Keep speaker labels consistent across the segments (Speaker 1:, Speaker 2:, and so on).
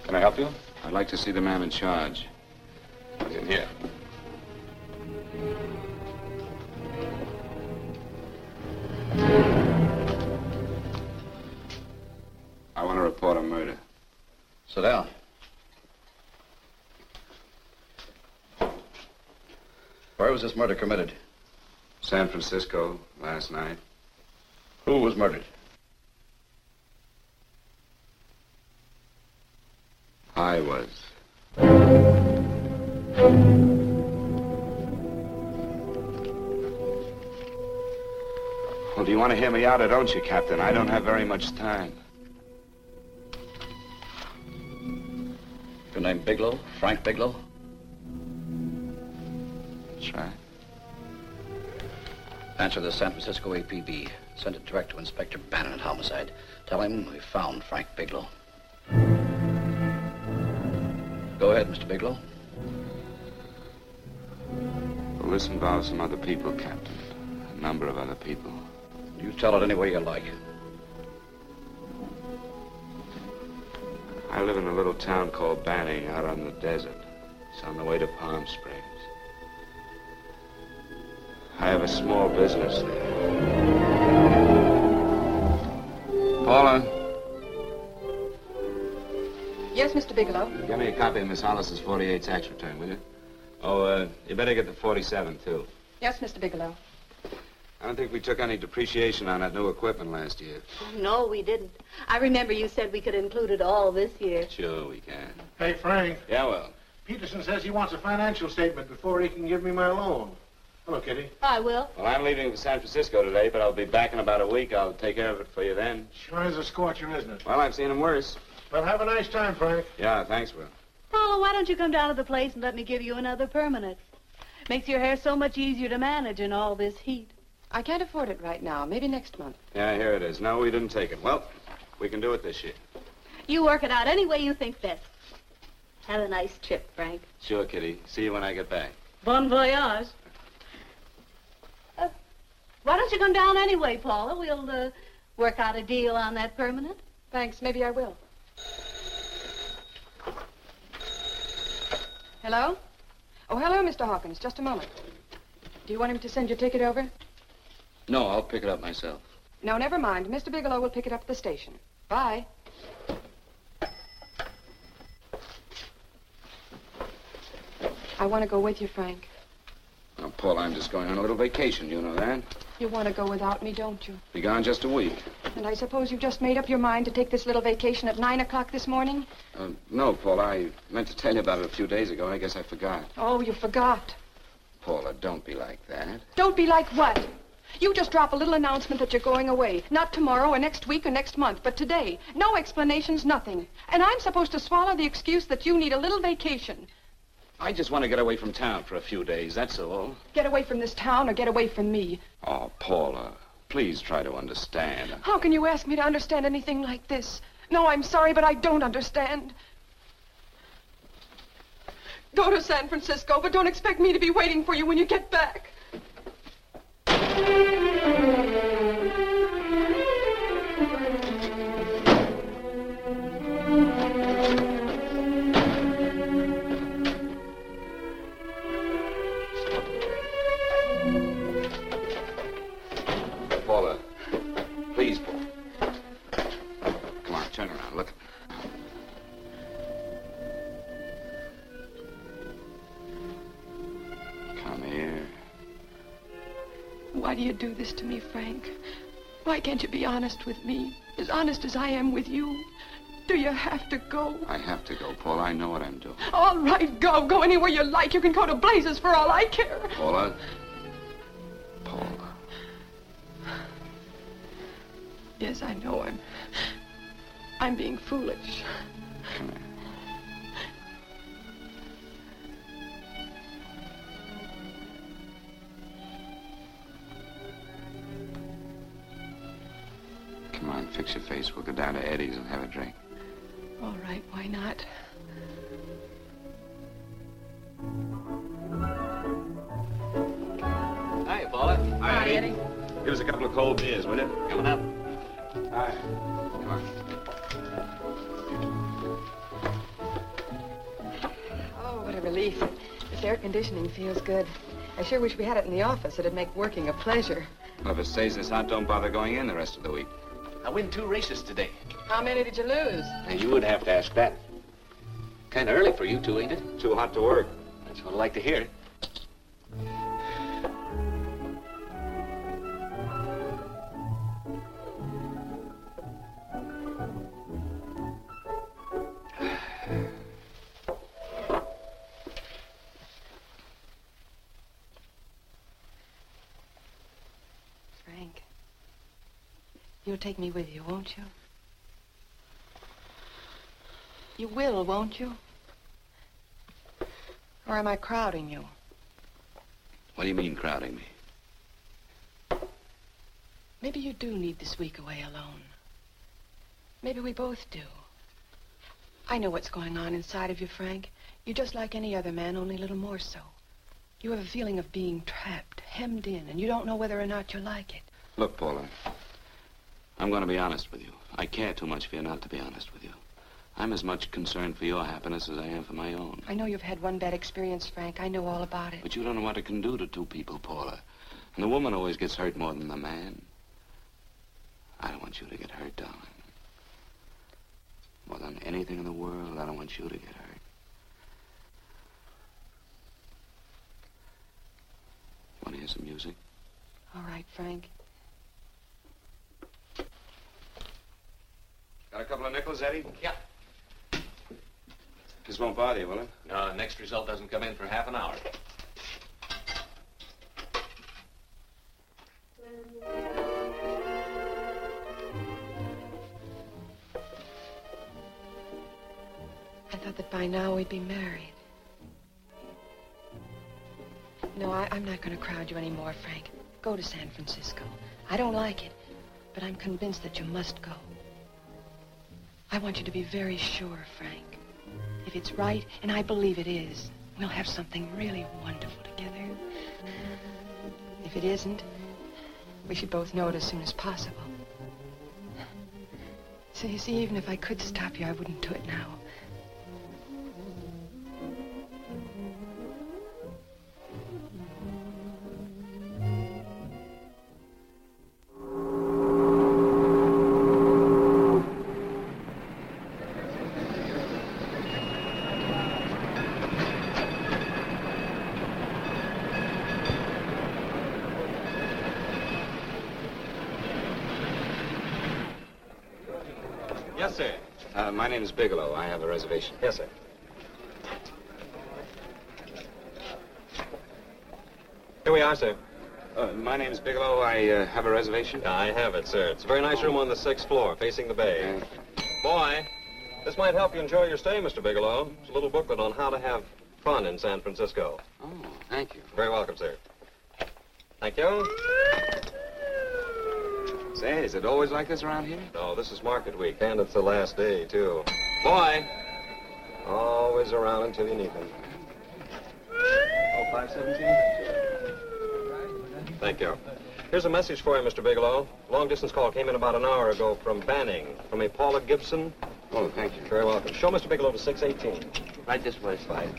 Speaker 1: Can I help you?
Speaker 2: I'd like to see the man in charge.
Speaker 1: He's in here.
Speaker 2: I want to report a murder.
Speaker 3: Sit down. Where was this murder committed?
Speaker 2: San Francisco, last night.
Speaker 3: Who was murdered?
Speaker 2: I was. Well, do you want to hear me out or don't you, Captain? I don't have very much time.
Speaker 3: Your name Bigelow? Frank Bigelow?
Speaker 2: That's right.
Speaker 3: Answer the San Francisco APB. Send it direct to Inspector Bannon at Homicide. Tell him we found Frank Bigelow. Go ahead, Mr. Bigelow.
Speaker 2: Well, this involves some other people, Captain. A number of other people.
Speaker 3: You tell it any way you like.
Speaker 2: I live in a little town called Banning out on the desert. It's on the way to Palm Springs. I have a small business there. Paula?
Speaker 4: Yes, Mr. Bigelow.
Speaker 2: Give me a copy of Miss Hollis's 48 tax return, will you? Oh, you better get the 47, too.
Speaker 4: Yes, Mr. Bigelow.
Speaker 2: I don't think we took any depreciation on that new equipment last year.
Speaker 5: No, we didn't. I remember you said we could include it all this year.
Speaker 2: Sure, we can.
Speaker 6: Hey, Frank.
Speaker 2: Yeah, well.
Speaker 6: Peterson says he wants a financial statement before he can give me my loan. Hello, Kitty.
Speaker 5: I will.
Speaker 2: Well, I'm leaving for San Francisco today, but I'll be back in about a week. I'll take care of it for you then.
Speaker 6: Sure is a scorcher, isn't it?
Speaker 2: Well, I've seen him worse.
Speaker 6: Well, have a nice time, Frank.
Speaker 2: Yeah, thanks, Will.
Speaker 5: Paula, why don't you come down to the place and let me give you another permanent? Makes your hair so much easier to manage in all this heat.
Speaker 4: I can't afford it right now. Maybe next month.
Speaker 2: Yeah, here it is. No, we didn't take it. Well, we can do it this year.
Speaker 5: You work it out any way you think best. Have a nice trip, Frank.
Speaker 2: Sure, Kitty. See you when I get back.
Speaker 5: Bon voyage. Why don't you come down anyway, Paula? We'll work out a deal on that permanent.
Speaker 4: Thanks. Maybe I will. Hello? Oh, hello, Mr. Hawkins. Just a moment. Do you want him to send your ticket over?
Speaker 3: No, I'll pick it up myself.
Speaker 4: No, never mind. Mr. Bigelow will pick it up at the station. Bye. I want to go with you, Frank.
Speaker 2: Now, Paul, I'm just going on a little vacation. You know that?
Speaker 4: You want to go without me, don't you?
Speaker 2: Be gone just a week.
Speaker 4: And I suppose you've just made up your mind to take this little vacation at 9 o'clock this morning?
Speaker 2: No, Paul. I meant to tell you about it a few days ago. I guess I forgot.
Speaker 4: Oh, you forgot.
Speaker 2: Paula, don't be like that.
Speaker 4: Don't be like what? You just drop a little announcement that you're going away. Not tomorrow or next week or next month, but today. No explanations, nothing. And I'm supposed to swallow the excuse that you need a little vacation.
Speaker 2: I just want to get away from town for a few days, that's all.
Speaker 4: Get away from this town or get away from me.
Speaker 2: Oh, Paula, please try to understand.
Speaker 4: How can you ask me to understand anything like this? No, I'm sorry, but I don't understand. Go to San Francisco, but don't expect me to be waiting for you when you get back.
Speaker 2: Paula, please, Paula. Come on, turn around, look. Come here.
Speaker 4: Why do you do this to me, Frank? Why can't you be honest with me? As honest as I am with you? Do you have to go?
Speaker 2: I have to go, Paula. I know what I'm doing.
Speaker 4: All right, go. Go anywhere you like. You can go to blazes for all I care.
Speaker 2: Paula. Paula.
Speaker 4: Yes, I know I'm being foolish.
Speaker 2: Come here. Come on, fix your face. We'll go down to Eddie's and have a drink.
Speaker 4: All right, why not?
Speaker 3: Hi, Paula.
Speaker 4: Hi, Eddie.
Speaker 2: Give us a couple of cold beers, will you?
Speaker 3: Coming up.
Speaker 2: Hi. Come on.
Speaker 4: relief. This air conditioning feels good. I sure wish we had it in the office. It'd make working a pleasure.
Speaker 2: Well, if it stays this hot, don't bother going in the rest of the week.
Speaker 1: I win 2 races today.
Speaker 4: How many did you lose?
Speaker 1: Now, you would have to ask that. Kind of early for you two, ain't it?
Speaker 2: Too hot to work.
Speaker 1: That's what I like to hear.
Speaker 4: Frank, you'll take me with you, won't you? You will, won't you? Or am I crowding you?
Speaker 2: What do you mean, crowding me?
Speaker 4: Maybe you do need this week away alone. Maybe we both do. I know what's going on inside of you, Frank. You're just like any other man, only a little more so. You have a feeling of being trapped, hemmed in, and you don't know whether or not you like it.
Speaker 2: Look, Paula, I'm going to be honest with you. I care too much for you not to be honest with you. I'm as much concerned for your happiness as I am for my own.
Speaker 4: I know you've had one bad experience, Frank. I know all about it.
Speaker 2: But you don't know what it can do to two people, Paula. And the woman always gets hurt more than the man. I don't want you to get hurt, darling. More than anything in the world, I don't want you to get hurt. Want to hear some music?
Speaker 4: All right, Frank.
Speaker 2: Got a couple of nickels, Eddie?
Speaker 1: Yeah.
Speaker 2: This won't bother you, will it?
Speaker 1: No, next result doesn't come in for half an hour.
Speaker 4: I thought that by now we'd be married. No, I'm not going to crowd you anymore, Frank. Go to San Francisco. I don't like it, but I'm convinced that you must go. I want you to be very sure, Frank. If it's right, and I believe it is, we'll have something really wonderful together. If it isn't, we should both know it as soon as possible. So you see, even if I could stop you, I wouldn't do it now.
Speaker 2: Yes, sir. My name is Bigelow. I have a reservation.
Speaker 7: Yes, sir. Here we are, sir.
Speaker 2: My name is Bigelow. I have a reservation.
Speaker 7: I have it, sir. It's a very nice room on the 6th floor, facing the bay. Boy, this might help you enjoy your stay, Mr. Bigelow. It's a little booklet on how to have fun in San Francisco.
Speaker 2: Oh, thank you.
Speaker 7: Very welcome, sir. Thank you.
Speaker 2: Say, is it always like this around here?
Speaker 7: No, this is market week, and it's the last day, too. Boy, always around until you need them. Oh, 517? Thank you. Here's a message for you, Mr. Bigelow. Long-distance call came in about an hour ago from Banning, from a Paula Gibson.
Speaker 2: Oh, thank you.
Speaker 7: Very welcome. Show Mr. Bigelow to 618.
Speaker 2: Right this way,
Speaker 7: Bye.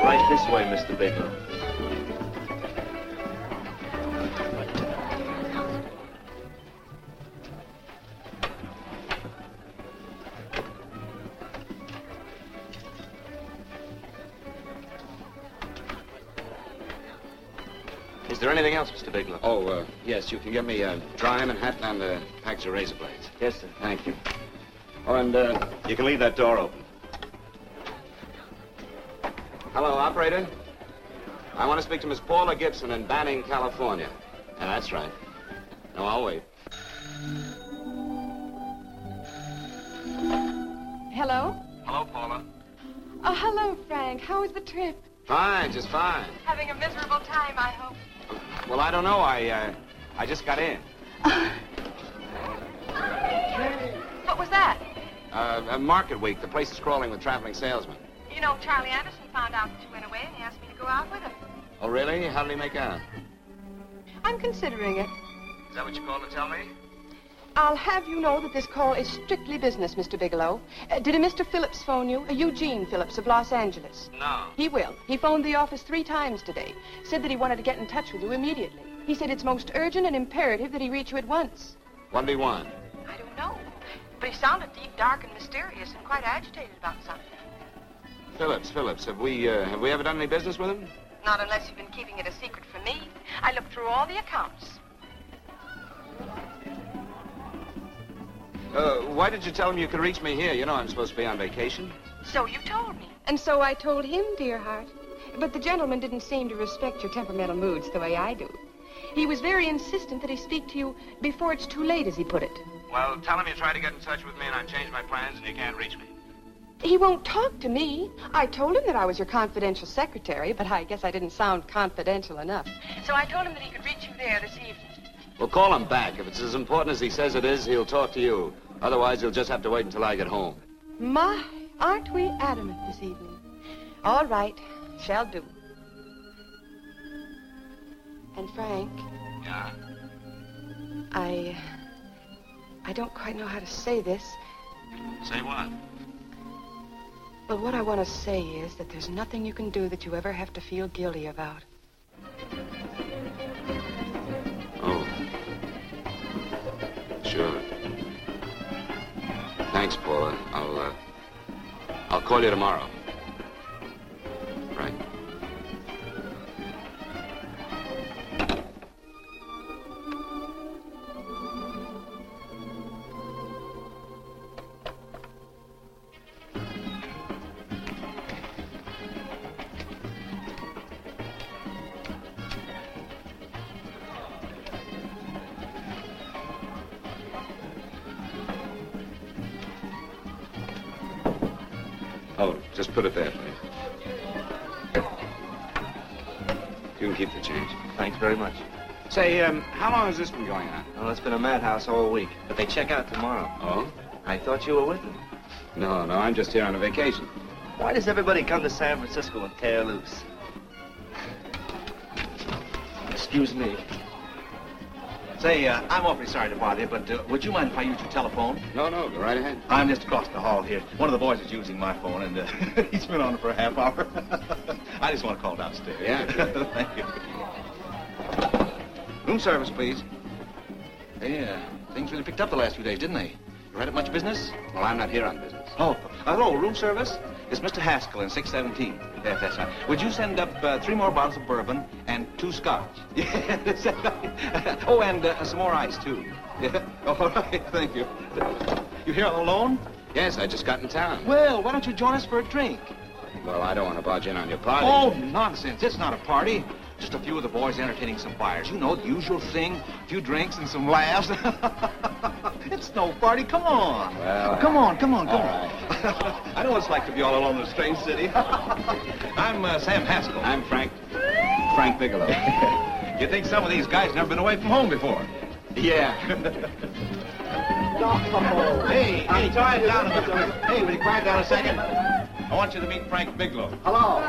Speaker 1: Right this way, Mr. Bigelow.
Speaker 2: Is there anything else, Mr. Bigelow? Oh, yes. You can get me a dime and hat and a package of razor blades.
Speaker 1: Yes, sir.
Speaker 2: Thank you. Oh, and
Speaker 7: You can leave that door open.
Speaker 2: hello, operator. I want to speak to Miss Paula Gibson in Banning, California. Yeah, that's right. No, I'll wait.
Speaker 4: Hello?
Speaker 2: Hello, Paula.
Speaker 4: Oh, hello, Frank. How was the trip?
Speaker 2: Fine, just fine.
Speaker 4: Having a miserable time, I hope.
Speaker 2: Well, I don't know. I just got in.
Speaker 4: What was that?
Speaker 2: Market week. The place is crawling with traveling salesmen.
Speaker 4: You know, Charlie Anderson found out that you went away and he asked me to go out with him.
Speaker 2: Oh, really? How did he make out?
Speaker 4: I'm considering it.
Speaker 2: Is that what you called to tell me?
Speaker 4: I'll have you know that this call is strictly business, Mr. Bigelow. Did a Mr. Phillips phone you? Eugene Phillips of Los Angeles.
Speaker 2: No.
Speaker 4: He will. He phoned the office 3 times today. Said that he wanted to get in touch with you immediately. He said it's most urgent and imperative that he reach you at once.
Speaker 2: What did he want?
Speaker 4: I don't know. But he sounded deep, dark, and mysterious and quite agitated about something.
Speaker 2: Phillips. Have we ever done any business with him?
Speaker 4: Not unless you've been keeping it a secret from me. I looked through all the accounts.
Speaker 2: Why did you tell him you could reach me here? You know I'm supposed to be on vacation.
Speaker 4: So you told me. And so I told him, dear heart. But the gentleman didn't seem to respect your temperamental moods the way I do. He was very insistent that he speak to you before it's too late, as he put it.
Speaker 2: Well, tell him you tried to get in touch with me and I changed my plans and you can't reach me.
Speaker 4: He won't talk to me. I told him that I was your confidential secretary, but I guess I didn't sound confidential enough. So I told him that he could reach you there this evening.
Speaker 2: Well, call him back. If it's as important as he says it is, he'll talk to you. Otherwise, he'll just have to wait until I get home.
Speaker 4: My, aren't we adamant this evening? All right, shall do. And Frank,
Speaker 2: Yeah?
Speaker 4: I don't quite know how to say this.
Speaker 2: Say what?
Speaker 4: But what I want to say is that there's nothing you can do that you ever have to feel guilty about.
Speaker 2: Oh. Sure. Thanks, Paula. I'll call you tomorrow. Right. Oh, just put it there, please. You can keep the change.
Speaker 8: Thanks very much.
Speaker 2: Say, how long has this been going on?
Speaker 8: Well, it's been a madhouse all week, but they check out tomorrow.
Speaker 2: Oh?
Speaker 8: I thought you were with them.
Speaker 2: No, I'm just here on a vacation.
Speaker 8: Why does everybody come to San Francisco and tear loose? Excuse me. Say, I'm awfully sorry to bother you, but would you mind if I use your telephone?
Speaker 2: No, go right ahead.
Speaker 8: I'm just across the hall here. One of the boys is using my phone, and he's been on it for a half hour. I just want to call downstairs.
Speaker 2: Yeah, sure.
Speaker 8: Thank you. Room service, please. Hey, things really picked up the last few days, didn't they? You had much business?
Speaker 2: Well, I'm not here on business.
Speaker 8: Oh, hello, room service? It's Mr. Haskell in 617. Yes, that's right. Would you send up 3 more bottles of bourbon and 2 scotch? Yes. Oh, and some more ice, too. Yeah. All right, thank you. You here alone?
Speaker 2: Yes, I just got in town.
Speaker 8: Well, why don't you join us for a drink?
Speaker 2: Well, I don't want to barge in on your party.
Speaker 8: Oh, nonsense. It's not a party. Just a few of the boys entertaining some buyers. You know, the usual thing. A few drinks and some laughs. It's no party. Come on.
Speaker 2: Well,
Speaker 8: come on.
Speaker 2: Right.
Speaker 8: I know what it's like to be all alone in a strange city. I'm Sam Haskell.
Speaker 2: I'm Frank Bigelow.
Speaker 8: You think some of these guys never been away from home before?
Speaker 2: Yeah.
Speaker 8: Hey, quiet down a minute. Hey, will you quiet down a second? I want you to meet Frank Bigelow.
Speaker 1: Hello.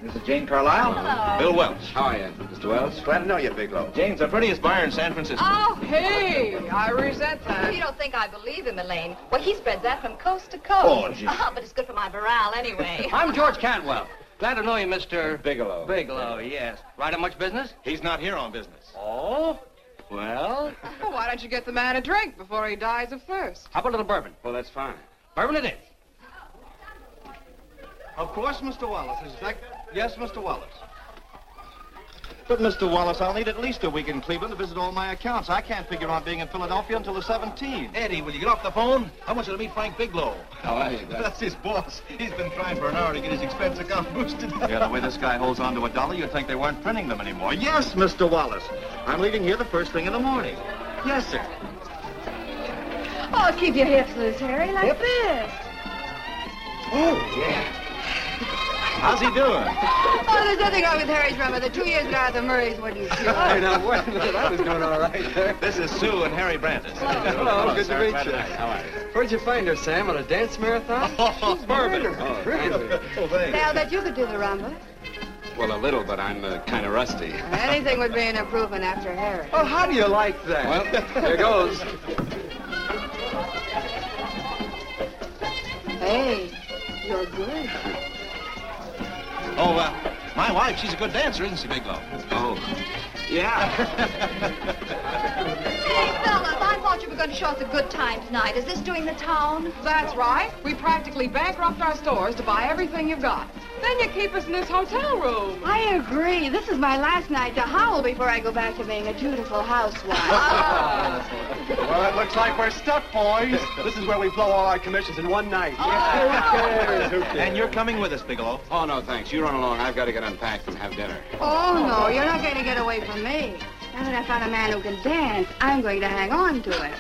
Speaker 8: This is Jane Carlisle.
Speaker 5: Hello.
Speaker 8: Bill Welch.
Speaker 2: How are you, Mr. Wells?
Speaker 1: Glad to know you, Bigelow.
Speaker 8: Jane's the prettiest buyer in San Francisco.
Speaker 9: Oh, hey, I resent that.
Speaker 10: You don't think I believe him, Elaine? Well, he spreads that from coast to coast.
Speaker 8: Oh, gee.
Speaker 10: But it's good for my morale anyway.
Speaker 11: I'm George Cantwell. Glad to know you, Mr.
Speaker 2: Bigelow.
Speaker 11: Bigelow, yes. Right on much business?
Speaker 8: He's not here on business.
Speaker 11: Oh? Well,
Speaker 9: Well, why don't you get the man a drink before he dies of thirst?
Speaker 11: how about a little bourbon?
Speaker 2: Well, that's fine.
Speaker 11: Bourbon it is.
Speaker 8: Of course, Mr. Wallace. Is that... Yes, Mr. Wallace. But, Mr. Wallace, I'll need at least a week in Cleveland to visit all my accounts. I can't figure on being in Philadelphia until the 17th. Eddie, will you get off the phone? I want you to meet Frank Bigelow.
Speaker 2: How are you, guys?
Speaker 8: That's his boss. He's been trying for an hour to get his expense account boosted. Yeah, the way this guy holds on to $1, you'd think they weren't printing them anymore. Yes, Mr. Wallace. I'm leaving here the first thing in the morning. Yes, sir.
Speaker 5: Oh, keep your hips loose, Harry, like this.
Speaker 8: Oh, yeah. How's he doing?
Speaker 9: Oh, there's nothing wrong with Harry's rumba. The 2 years ago at the Murray's wouldn't cure.
Speaker 12: Hey, now, wait a minute. I was doing all right there.
Speaker 8: This is Sue and Harry Brandis.
Speaker 12: Hello, good to
Speaker 2: sir.
Speaker 12: meet
Speaker 2: Glad
Speaker 12: you.
Speaker 2: How are you?
Speaker 12: Where'd you find her, Sam? On a dance marathon?
Speaker 8: Oh, perfect.
Speaker 2: Oh,
Speaker 12: Really?
Speaker 9: Say, I'll bet you could do the rumba.
Speaker 2: Well, a little, but I'm kind of rusty.
Speaker 9: Anything would be an improvement after Harry.
Speaker 12: Oh, how do you like that?
Speaker 2: Well,
Speaker 12: here goes.
Speaker 9: Hey, you're good.
Speaker 8: Oh, my wife, she's a good dancer, isn't she, Bigelow?
Speaker 2: Oh, yeah.
Speaker 10: Hey, fellas, I thought you were going to show us a good time tonight. Is this doing the town?
Speaker 9: That's right. We practically bankrupt our stores to buy everything you've got. Then you keep us in this hotel room. I agree. This is my last night to howl before I go back to being a dutiful housewife.
Speaker 12: Well, it looks like we're stuck, boys. This is where we blow all our commissions in one night. Who cares? Who cares?
Speaker 8: And you're coming with us, Bigelow.
Speaker 2: Oh, no, thanks. You run along. I've got to get unpacked and have dinner.
Speaker 9: Oh, no, you're not going to get away from me. Now that I found a man who can dance, I'm going to hang on to it.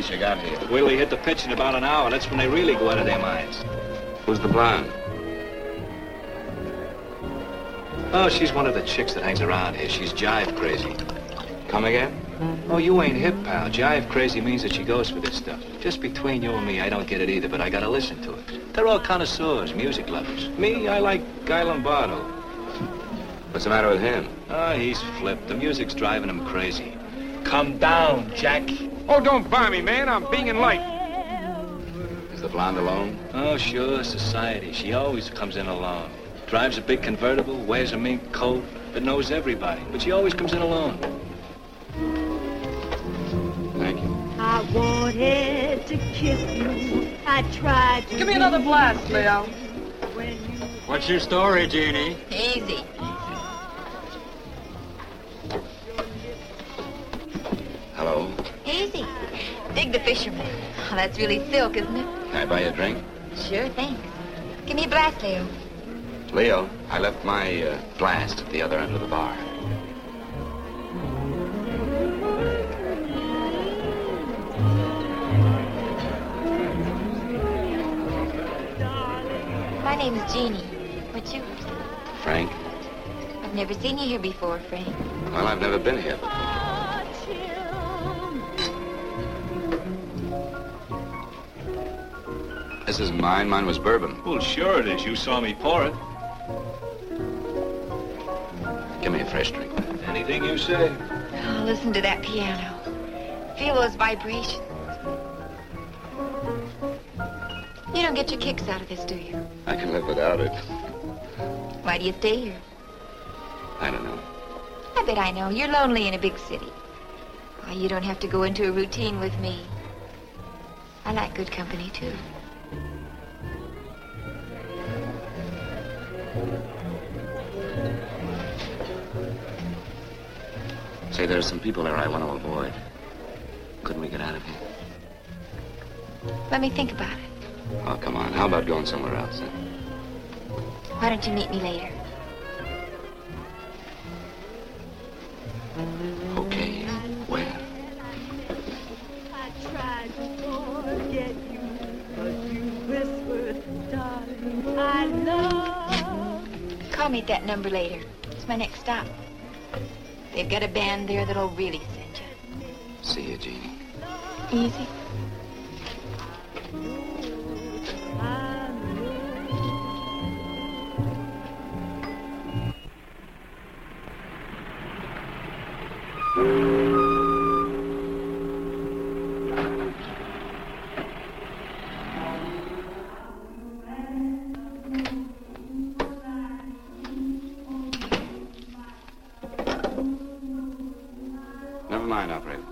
Speaker 2: You got here.
Speaker 11: Wait till they hit the pitch in about an hour. That's when they really go out of their minds.
Speaker 2: Who's the blonde?
Speaker 11: Oh, she's one of the chicks that hangs around here. She's jive crazy.
Speaker 2: Come again?
Speaker 11: Oh, you ain't hip, pal. Jive crazy means that she goes for this stuff. Just between you and me, I don't get it either, but I gotta listen to it. They're all connoisseurs, music lovers. Me, I like Guy Lombardo.
Speaker 2: What's the matter with him?
Speaker 11: Oh, he's flipped. The music's driving him crazy. Come down, Jack.
Speaker 13: Oh, don't buy me, man. I'm being light.
Speaker 2: Is the blonde alone?
Speaker 11: Oh, sure, society. She always comes in alone. Drives a big convertible, wears a mink coat, but knows everybody. But she always comes in alone.
Speaker 2: Thank you.
Speaker 14: I wanted to kiss you. I tried to...
Speaker 9: Give me another blast, Leo.
Speaker 13: What's your story, Jeannie?
Speaker 10: Easy.
Speaker 2: Hello.
Speaker 10: Easy. Dig the fisherman. Oh, that's really silk, isn't it?
Speaker 2: Can I buy you a drink?
Speaker 10: Sure, thanks. Give me a blast, Leo.
Speaker 2: Leo, I left my blast at the other end of the bar.
Speaker 15: My name's Jeannie. What's yours?
Speaker 2: Frank?
Speaker 15: I've never seen you here before, Frank.
Speaker 2: Well, I've never been here before. This isn't mine. Mine was bourbon.
Speaker 11: Well, sure it is. You saw me pour it.
Speaker 2: Give me a fresh drink.
Speaker 11: Anything you say.
Speaker 15: Oh, listen to that piano. Feel those vibrations. You don't get your kicks out of this, do you?
Speaker 2: I can live without it.
Speaker 15: Why do you stay here?
Speaker 2: I don't know.
Speaker 15: I bet I know. You're lonely in a big city. Oh, you don't have to go into a routine with me. I like good company, too.
Speaker 2: Say, there are some people there I want to avoid. Couldn't we get out of here?
Speaker 15: Let me think about it.
Speaker 2: Oh, come on. How about going somewhere else? Huh?
Speaker 15: Why don't you meet me later?
Speaker 2: Okay. Where?
Speaker 14: I tried to forget you, but you whispered, darling, I love.
Speaker 15: Call me at that number later. It's my next stop. They've got a band there that'll really send you.
Speaker 2: See you, Jeannie.
Speaker 15: Easy.
Speaker 2: Never mind, operator.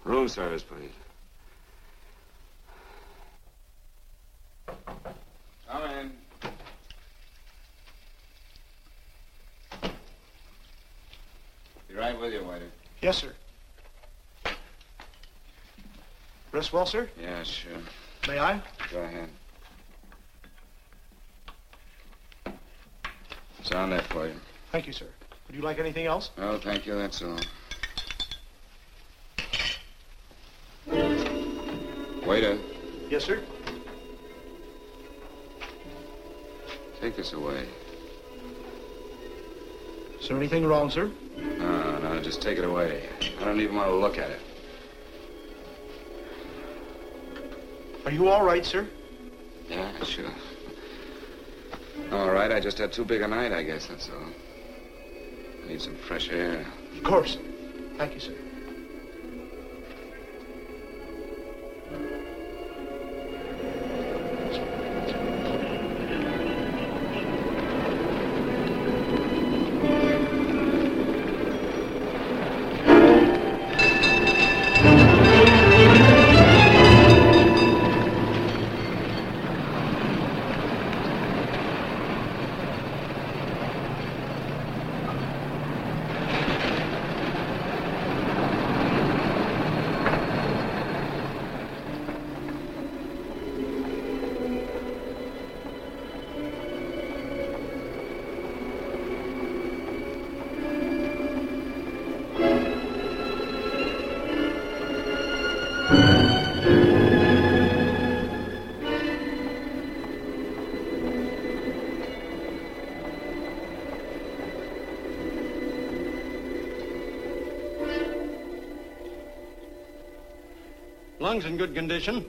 Speaker 2: Room service, please. Come in. Be right with you, waiter.
Speaker 6: Yes, sir. Rest well, sir?
Speaker 2: Yeah, sure.
Speaker 6: May I?
Speaker 2: Go ahead. It's on there for you.
Speaker 6: Thank you, sir. Would you like anything else?
Speaker 2: Oh, thank you, that's all. Waiter,
Speaker 6: Yes, sir.
Speaker 2: take this away.
Speaker 6: Is there anything wrong, sir?
Speaker 2: No, just take it away. I don't even want to look at it.
Speaker 6: Are you all right, sir?
Speaker 2: Yeah, sure. All right, I just had too big a night, I guess, that's all. I need some fresh air.
Speaker 6: Of course. Thank you, sir.
Speaker 16: Lungs in good condition.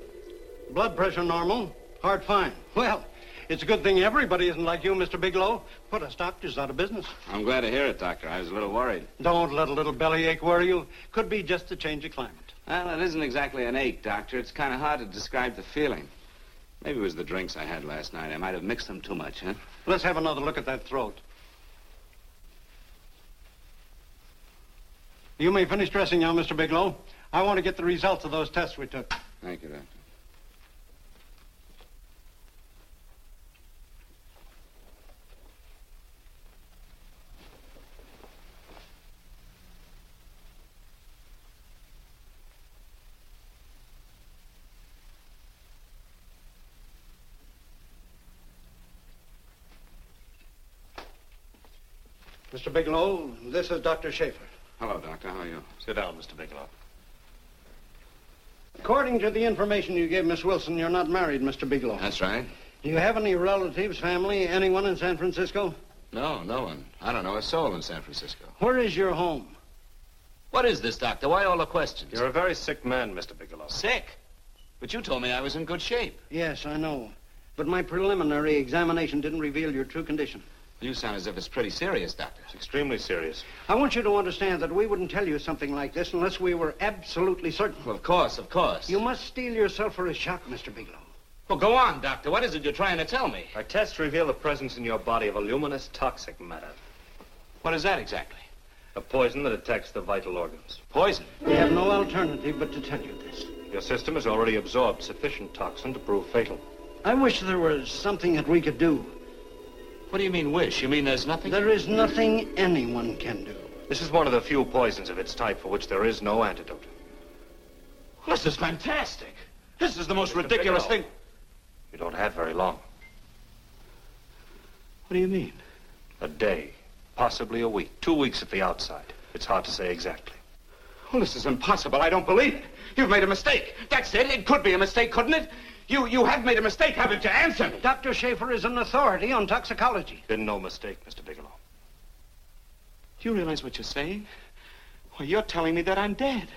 Speaker 16: Blood pressure normal. Heart fine. Well, it's a good thing everybody isn't like you, Mr. Bigelow. Put us doctors out of business.
Speaker 2: I'm glad to hear it, Doctor. I was a little worried.
Speaker 16: Don't let a little bellyache worry you. Could be just a change of climate.
Speaker 2: Well, it isn't exactly an ache, Doctor. It's kind of hard to describe the feeling. Maybe it was the drinks I had last night. I might have mixed them too much, huh?
Speaker 16: Let's have another look at that throat. You may finish dressing now, Mr. Bigelow. I want to get the results of those tests we took.
Speaker 2: Thank you, Doctor.
Speaker 16: Mr. Bigelow, this is Dr. Schaefer.
Speaker 2: Hello, Doctor. How are you?
Speaker 7: Sit down, Mr. Bigelow.
Speaker 16: According to the information you gave Miss Wilson, you're not married, Mr. Bigelow.
Speaker 2: That's right.
Speaker 16: Do you have any relatives, family, anyone in San Francisco?
Speaker 2: No, no one. I don't know a soul in San Francisco.
Speaker 16: Where is your home?
Speaker 11: What is this, Doctor? Why all the questions?
Speaker 7: You're a very sick man, Mr. Bigelow.
Speaker 11: Sick? But you told me I was in good shape.
Speaker 16: Yes, I know. But my preliminary examination didn't reveal your true condition.
Speaker 2: You sound as if it's pretty serious, Doctor.
Speaker 7: It's extremely serious.
Speaker 16: I want you to understand that we wouldn't tell you something like this unless we were absolutely certain.
Speaker 11: Well, of course, of course.
Speaker 16: You must steel yourself for a shock, Mr. Bigelow.
Speaker 11: Well, go on, Doctor. What is it you're trying to tell me?
Speaker 7: Our tests reveal the presence in your body of a luminous toxic matter.
Speaker 11: What is that exactly?
Speaker 7: A poison that attacks the vital organs.
Speaker 11: Poison?
Speaker 16: We have no alternative but to tell you this.
Speaker 7: Your system has already absorbed sufficient toxin to prove fatal.
Speaker 16: I wish there was something that we could do.
Speaker 11: What do you mean, wish? You mean there's nothing?
Speaker 16: There is nothing anyone can do.
Speaker 7: This is one of the few poisons of its type for which there is no antidote.
Speaker 11: Well, this is fantastic. This is the most ridiculous thing.
Speaker 7: You don't have very long.
Speaker 11: What do you mean?
Speaker 7: A day, possibly a week, 2 weeks at the outside. It's hard to say exactly.
Speaker 11: Well, this is impossible. I don't believe it. You've made a mistake. That's it. It could be a mistake, couldn't it? You have made a mistake, haven't you? Answer me.
Speaker 16: Dr. Schaefer is an authority on toxicology.
Speaker 7: Been no mistake, Mr. Bigelow.
Speaker 11: Do you realize what you're saying? Well, you're telling me that I'm dead.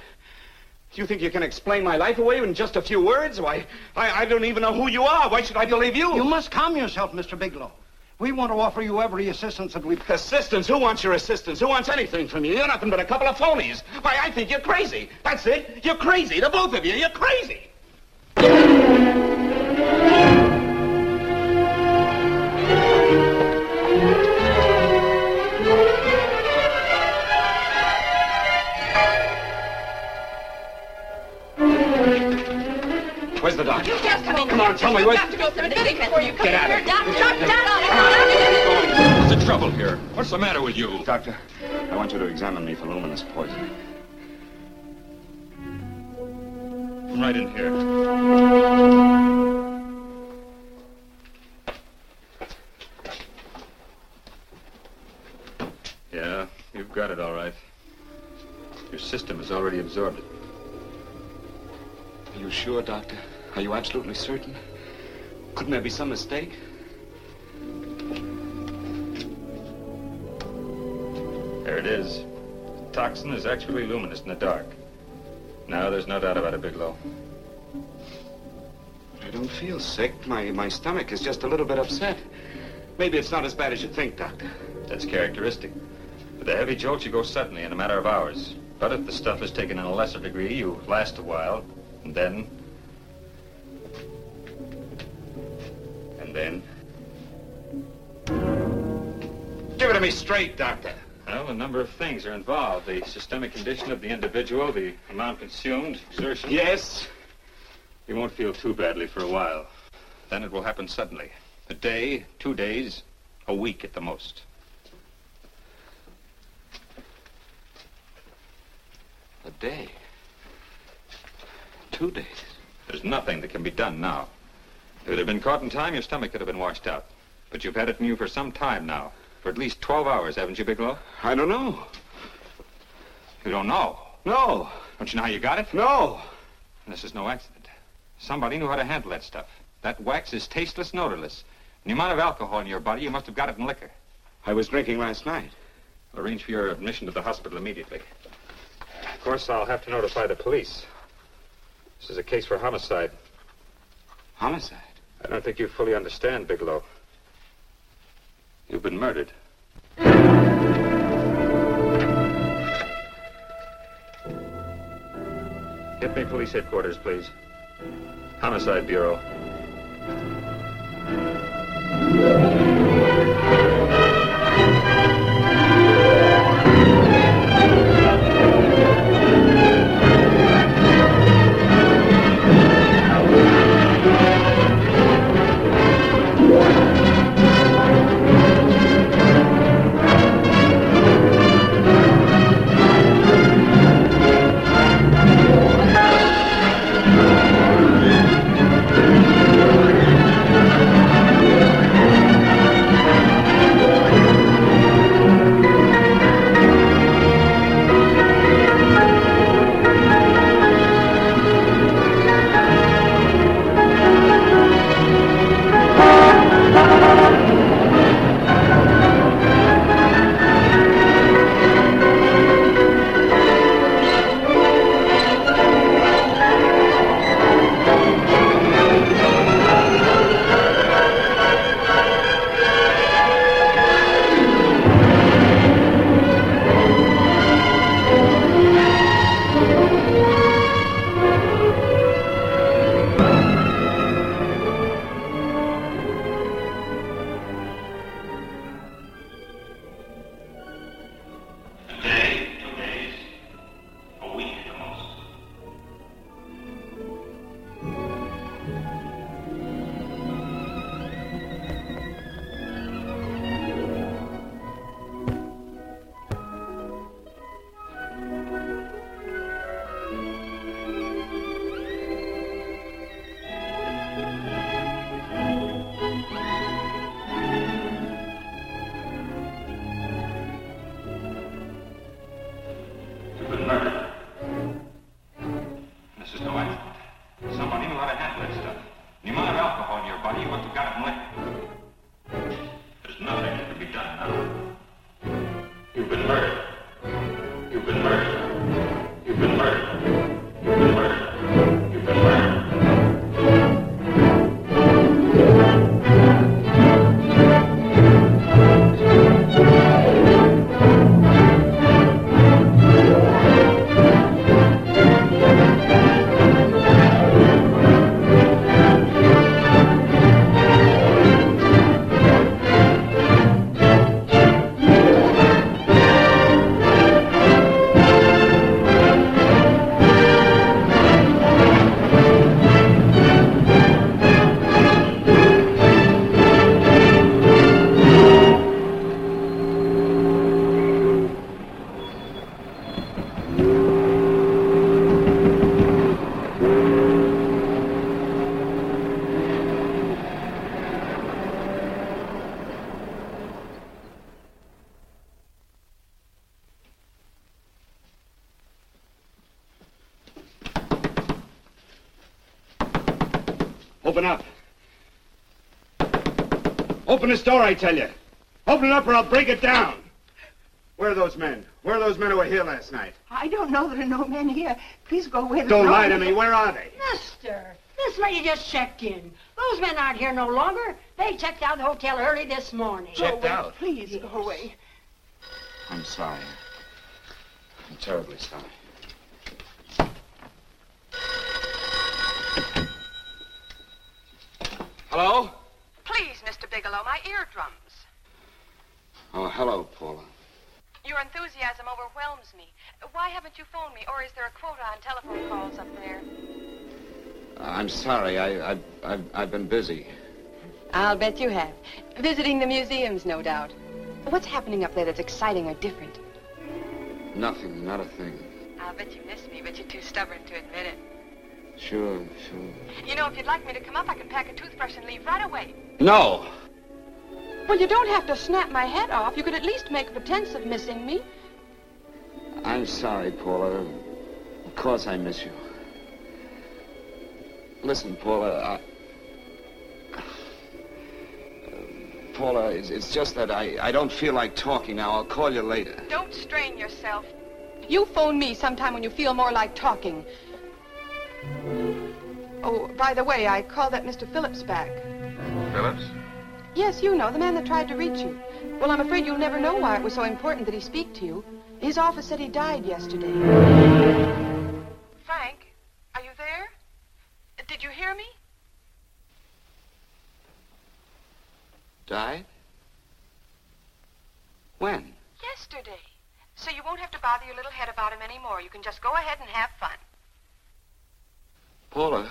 Speaker 11: Do you think you can explain my life away in just a few words? Why, I don't even know who you are. Why should I believe you?
Speaker 16: You must calm yourself, Mr. Bigelow. We want to offer you every assistance that we...
Speaker 11: Assistance? Who wants your assistance? Who wants anything from you? You're nothing but a couple of phonies. Why, I think you're crazy. That's it. You're crazy. The both of you. You're crazy. Where's the doctor?
Speaker 9: You just come in.
Speaker 11: Come on, tell me what...
Speaker 9: You have to go to the meeting before you come
Speaker 11: Get out
Speaker 9: here.
Speaker 11: of
Speaker 9: Doctor,
Speaker 13: What's the trouble here? What's the matter with you?
Speaker 2: Doctor, I want you to examine me for luminous poison.
Speaker 13: Come right in here. Yeah, you've got it all right. Your system has already absorbed it.
Speaker 2: Are you sure, Doctor? Are you absolutely certain? Couldn't there be some mistake?
Speaker 13: There it is. The toxin is actually luminous in the dark. Now there's no doubt about it, Bigelow.
Speaker 2: I don't feel sick. My stomach is just a little bit upset. Maybe it's not as bad as you think, Doctor.
Speaker 13: That's characteristic. With a heavy jolt, you go suddenly in a matter of hours. But if the stuff is taken in a lesser degree, you last a while, and then...
Speaker 11: Give it to me straight, Doctor.
Speaker 13: Well, a number of things are involved. The systemic condition of the individual, the amount consumed, exertion.
Speaker 11: Yes?
Speaker 13: You won't feel too badly for a while. Then it will happen suddenly. A day, 2 days, a week at the most.
Speaker 2: A day? 2 days?
Speaker 13: There's nothing that can be done now. If it had been caught in time, your stomach could have been washed out. But you've had it in you for some time now. For at least 12 hours, haven't you, Bigelow?
Speaker 2: I don't know.
Speaker 13: You don't know?
Speaker 2: No.
Speaker 13: Don't you know how you got it?
Speaker 2: No.
Speaker 13: This is no accident. Somebody knew how to handle that stuff. That wax is tasteless and odorless. And the amount of alcohol in your body, you must have got it in liquor.
Speaker 2: I was drinking last night.
Speaker 13: I'll arrange for your admission to the hospital immediately. Of course, I'll have to notify the police. This is a case for homicide.
Speaker 11: Homicide?
Speaker 13: I don't think you fully understand, Bigelow. You've been murdered. Get me police headquarters, please. Homicide Bureau.
Speaker 11: Open up. Open this door, I tell you. Open it up or I'll break it down. Where are those men? Where are those men who were here last night?
Speaker 17: I don't know. There are no men here. Please go away.
Speaker 11: Don't lie to me. Where are they?
Speaker 18: Mister, this lady just checked in. Those men aren't here no longer. They checked out of the hotel early this morning.
Speaker 11: Checked out?
Speaker 17: Please go away.
Speaker 11: I'm sorry. I'm terribly sorry. Hello?
Speaker 4: Please, Mr. Bigelow, my eardrums.
Speaker 11: Oh, hello, Paula.
Speaker 4: Your enthusiasm overwhelms me. Why haven't you phoned me? Or is there a quota on telephone calls up there?
Speaker 11: I'm sorry. I've been busy.
Speaker 4: I'll bet you have. Visiting the museums, no doubt. What's happening up there that's exciting or different?
Speaker 11: Nothing, not a thing.
Speaker 4: I'll bet you miss me, but you're too stubborn to admit it.
Speaker 11: Sure.
Speaker 4: You know, if you'd like me to come up, I can pack a toothbrush and leave right away.
Speaker 11: No!
Speaker 4: Well, you don't have to snap my head off. You could at least make a pretense of missing me.
Speaker 11: I'm sorry, Paula. Of course I miss you. Listen, Paula, Paula, it's just that I don't feel like talking now. I'll call you later.
Speaker 4: Don't strain yourself. You phone me sometime when you feel more like talking. Oh, by the way, I called that Mr. Phillips back.
Speaker 13: Phillips?
Speaker 4: Yes, you know, the man that tried to reach you. Well, I'm afraid you'll never know why it was so important that he speak to you. His office said he died yesterday. Frank, are you there? Did you hear me?
Speaker 2: Died? When?
Speaker 4: Yesterday. So you won't have to bother your little head about him anymore. You can just go ahead and have fun.
Speaker 2: Paula,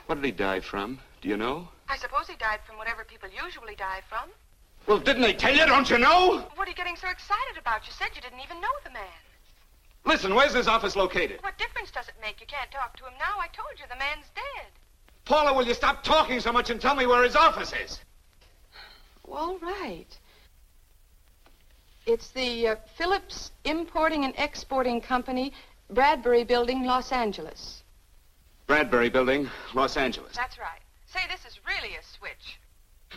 Speaker 2: what did he die from? Do you know?
Speaker 4: I suppose he died from whatever people usually die from.
Speaker 11: Well, didn't they tell you? Don't you know?
Speaker 4: What are you getting so excited about? You said you didn't even know the man.
Speaker 11: Listen, where's his office located?
Speaker 4: What difference does it make? You can't talk to him now. I told you the man's dead.
Speaker 11: Paula, will you stop talking so much and tell me where his office is?
Speaker 4: All right. It's the Phillips Importing and Exporting Company, Bradbury Building, Los Angeles.
Speaker 11: Bradbury Building, Los Angeles.
Speaker 4: That's right. Say, this is really a switch.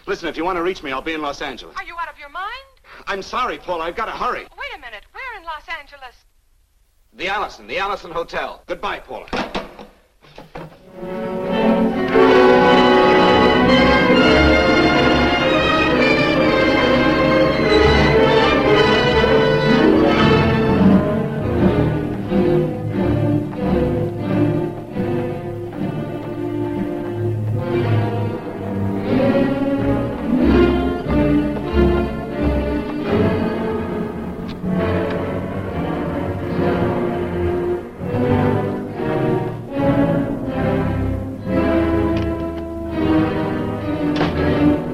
Speaker 11: Listen, if you want to reach me, I'll be in Los Angeles.
Speaker 4: Are you out of your mind?
Speaker 11: I'm sorry, Paula. I've got to hurry.
Speaker 4: Wait a minute. Where in Los Angeles?
Speaker 11: The Allison Hotel. Goodbye, Paula.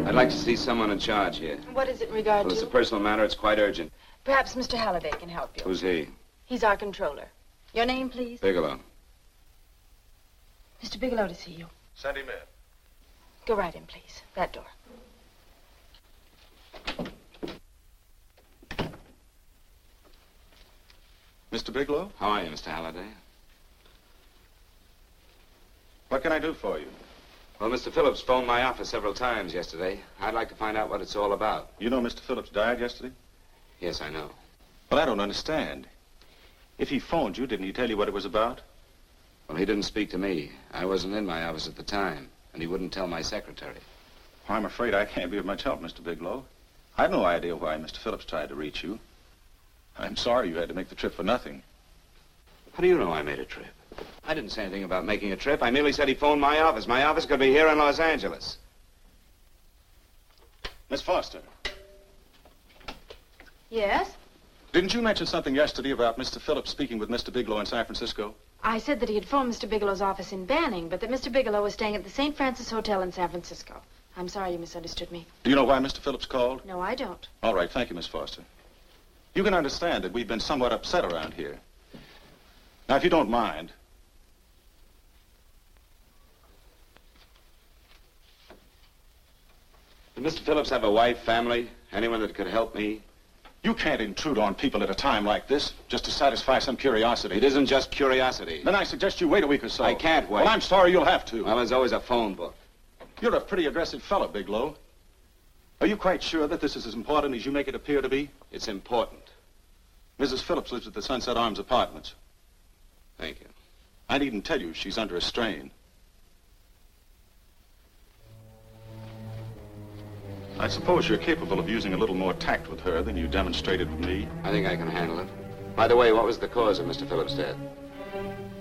Speaker 2: I'd like to see someone in charge here.
Speaker 4: What is it in regard
Speaker 2: Well,
Speaker 4: to?
Speaker 2: it's a personal matter. It's quite urgent.
Speaker 4: Perhaps Mr. Halliday can help you.
Speaker 2: Who's he?
Speaker 4: He's our controller. Your name, please?
Speaker 2: Bigelow.
Speaker 4: Mr. Bigelow to see you.
Speaker 13: Send him in.
Speaker 4: Go right in, please. That door.
Speaker 13: Mr. Bigelow?
Speaker 2: How are you, Mr. Halliday?
Speaker 13: What can I do for you?
Speaker 2: Well, Mr. Phillips phoned my office several times yesterday. I'd like to find out what it's all about.
Speaker 13: You know Mr. Phillips died yesterday?
Speaker 2: Yes, I know.
Speaker 13: Well, I don't understand. If he phoned you, didn't he tell you what it was about?
Speaker 2: Well, he didn't speak to me. I wasn't in my office at the time, and he wouldn't tell my secretary.
Speaker 13: Well, I'm afraid I can't be of much help, Mr. Bigelow. I've no idea why Mr. Phillips tried to reach you. I'm sorry you had to make the trip for nothing.
Speaker 2: How do you know I made a trip? I didn't say anything about making a trip. I merely said he phoned my office. My office could be here in Los Angeles.
Speaker 13: Miss Foster,
Speaker 5: Yes?
Speaker 13: didn't you mention something yesterday about Mr. Phillips speaking with Mr. Bigelow in San Francisco?
Speaker 5: I said that he had phoned Mr. Bigelow's office in Banning, but that Mr. Bigelow was staying at the St. Francis Hotel in San Francisco. I'm sorry you misunderstood me.
Speaker 13: Do you know why Mr. Phillips called?
Speaker 5: No, I don't.
Speaker 13: All right, thank you, Miss Foster. You can understand that we've been somewhat upset around here. Now, if you don't mind,
Speaker 2: Did Mr. Phillips have a wife, family, anyone that could help me?
Speaker 13: you can't intrude on people at a time like this just to satisfy some curiosity.
Speaker 2: It isn't just curiosity.
Speaker 13: Then I suggest you wait a week or so.
Speaker 2: I can't wait.
Speaker 13: Well, I'm sorry you'll have to.
Speaker 2: Well, there's always a phone book.
Speaker 13: You're a pretty aggressive fellow, Bigelow. Are you quite sure that this is as important as you make it appear to be?
Speaker 2: It's important.
Speaker 13: Mrs. Phillips lives at the Sunset Arms Apartments.
Speaker 2: Thank you.
Speaker 13: I needn't tell you she's under a strain. I suppose you're capable of using a little more tact with her than you demonstrated with me.
Speaker 2: I think I can handle it. By the way, what was the cause of Mr. Phillips' death?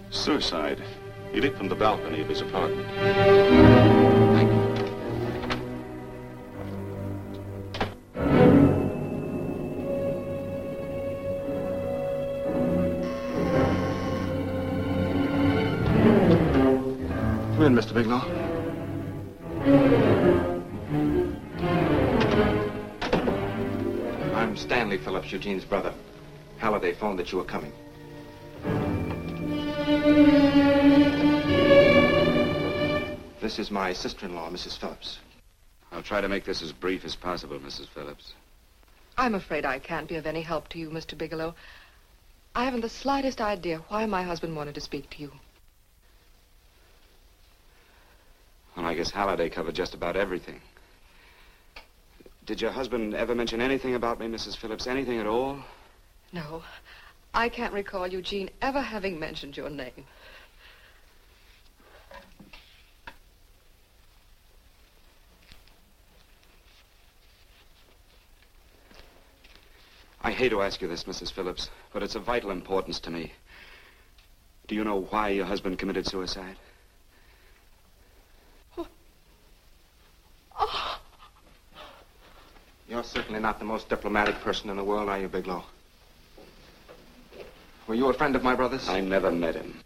Speaker 13: Suicide. He leaped from the balcony of his apartment.
Speaker 2: Thank you.
Speaker 11: Come in, Mr. Bigelow.
Speaker 12: I'm Stanley Phillips, Eugene's brother. Halliday phoned that you were coming. This is my sister-in-law, Mrs. Phillips.
Speaker 2: I'll try to make this as brief as possible, Mrs. Phillips.
Speaker 4: I'm afraid I can't be of any help to you, Mr. Bigelow. I haven't the slightest idea why my husband wanted to speak to you.
Speaker 2: Well, I guess Halliday covered just about everything. Did your husband ever mention anything about me, Mrs. Phillips? Anything at all?
Speaker 4: No, I can't recall Eugene ever having mentioned your name.
Speaker 11: I hate to ask you this, Mrs. Phillips, but it's of vital importance to me. Do you know why your husband committed suicide?
Speaker 12: Oh. You're certainly not the most diplomatic person in the world, are you, Bigelow? Were you a friend of my brother's?
Speaker 11: I never met him.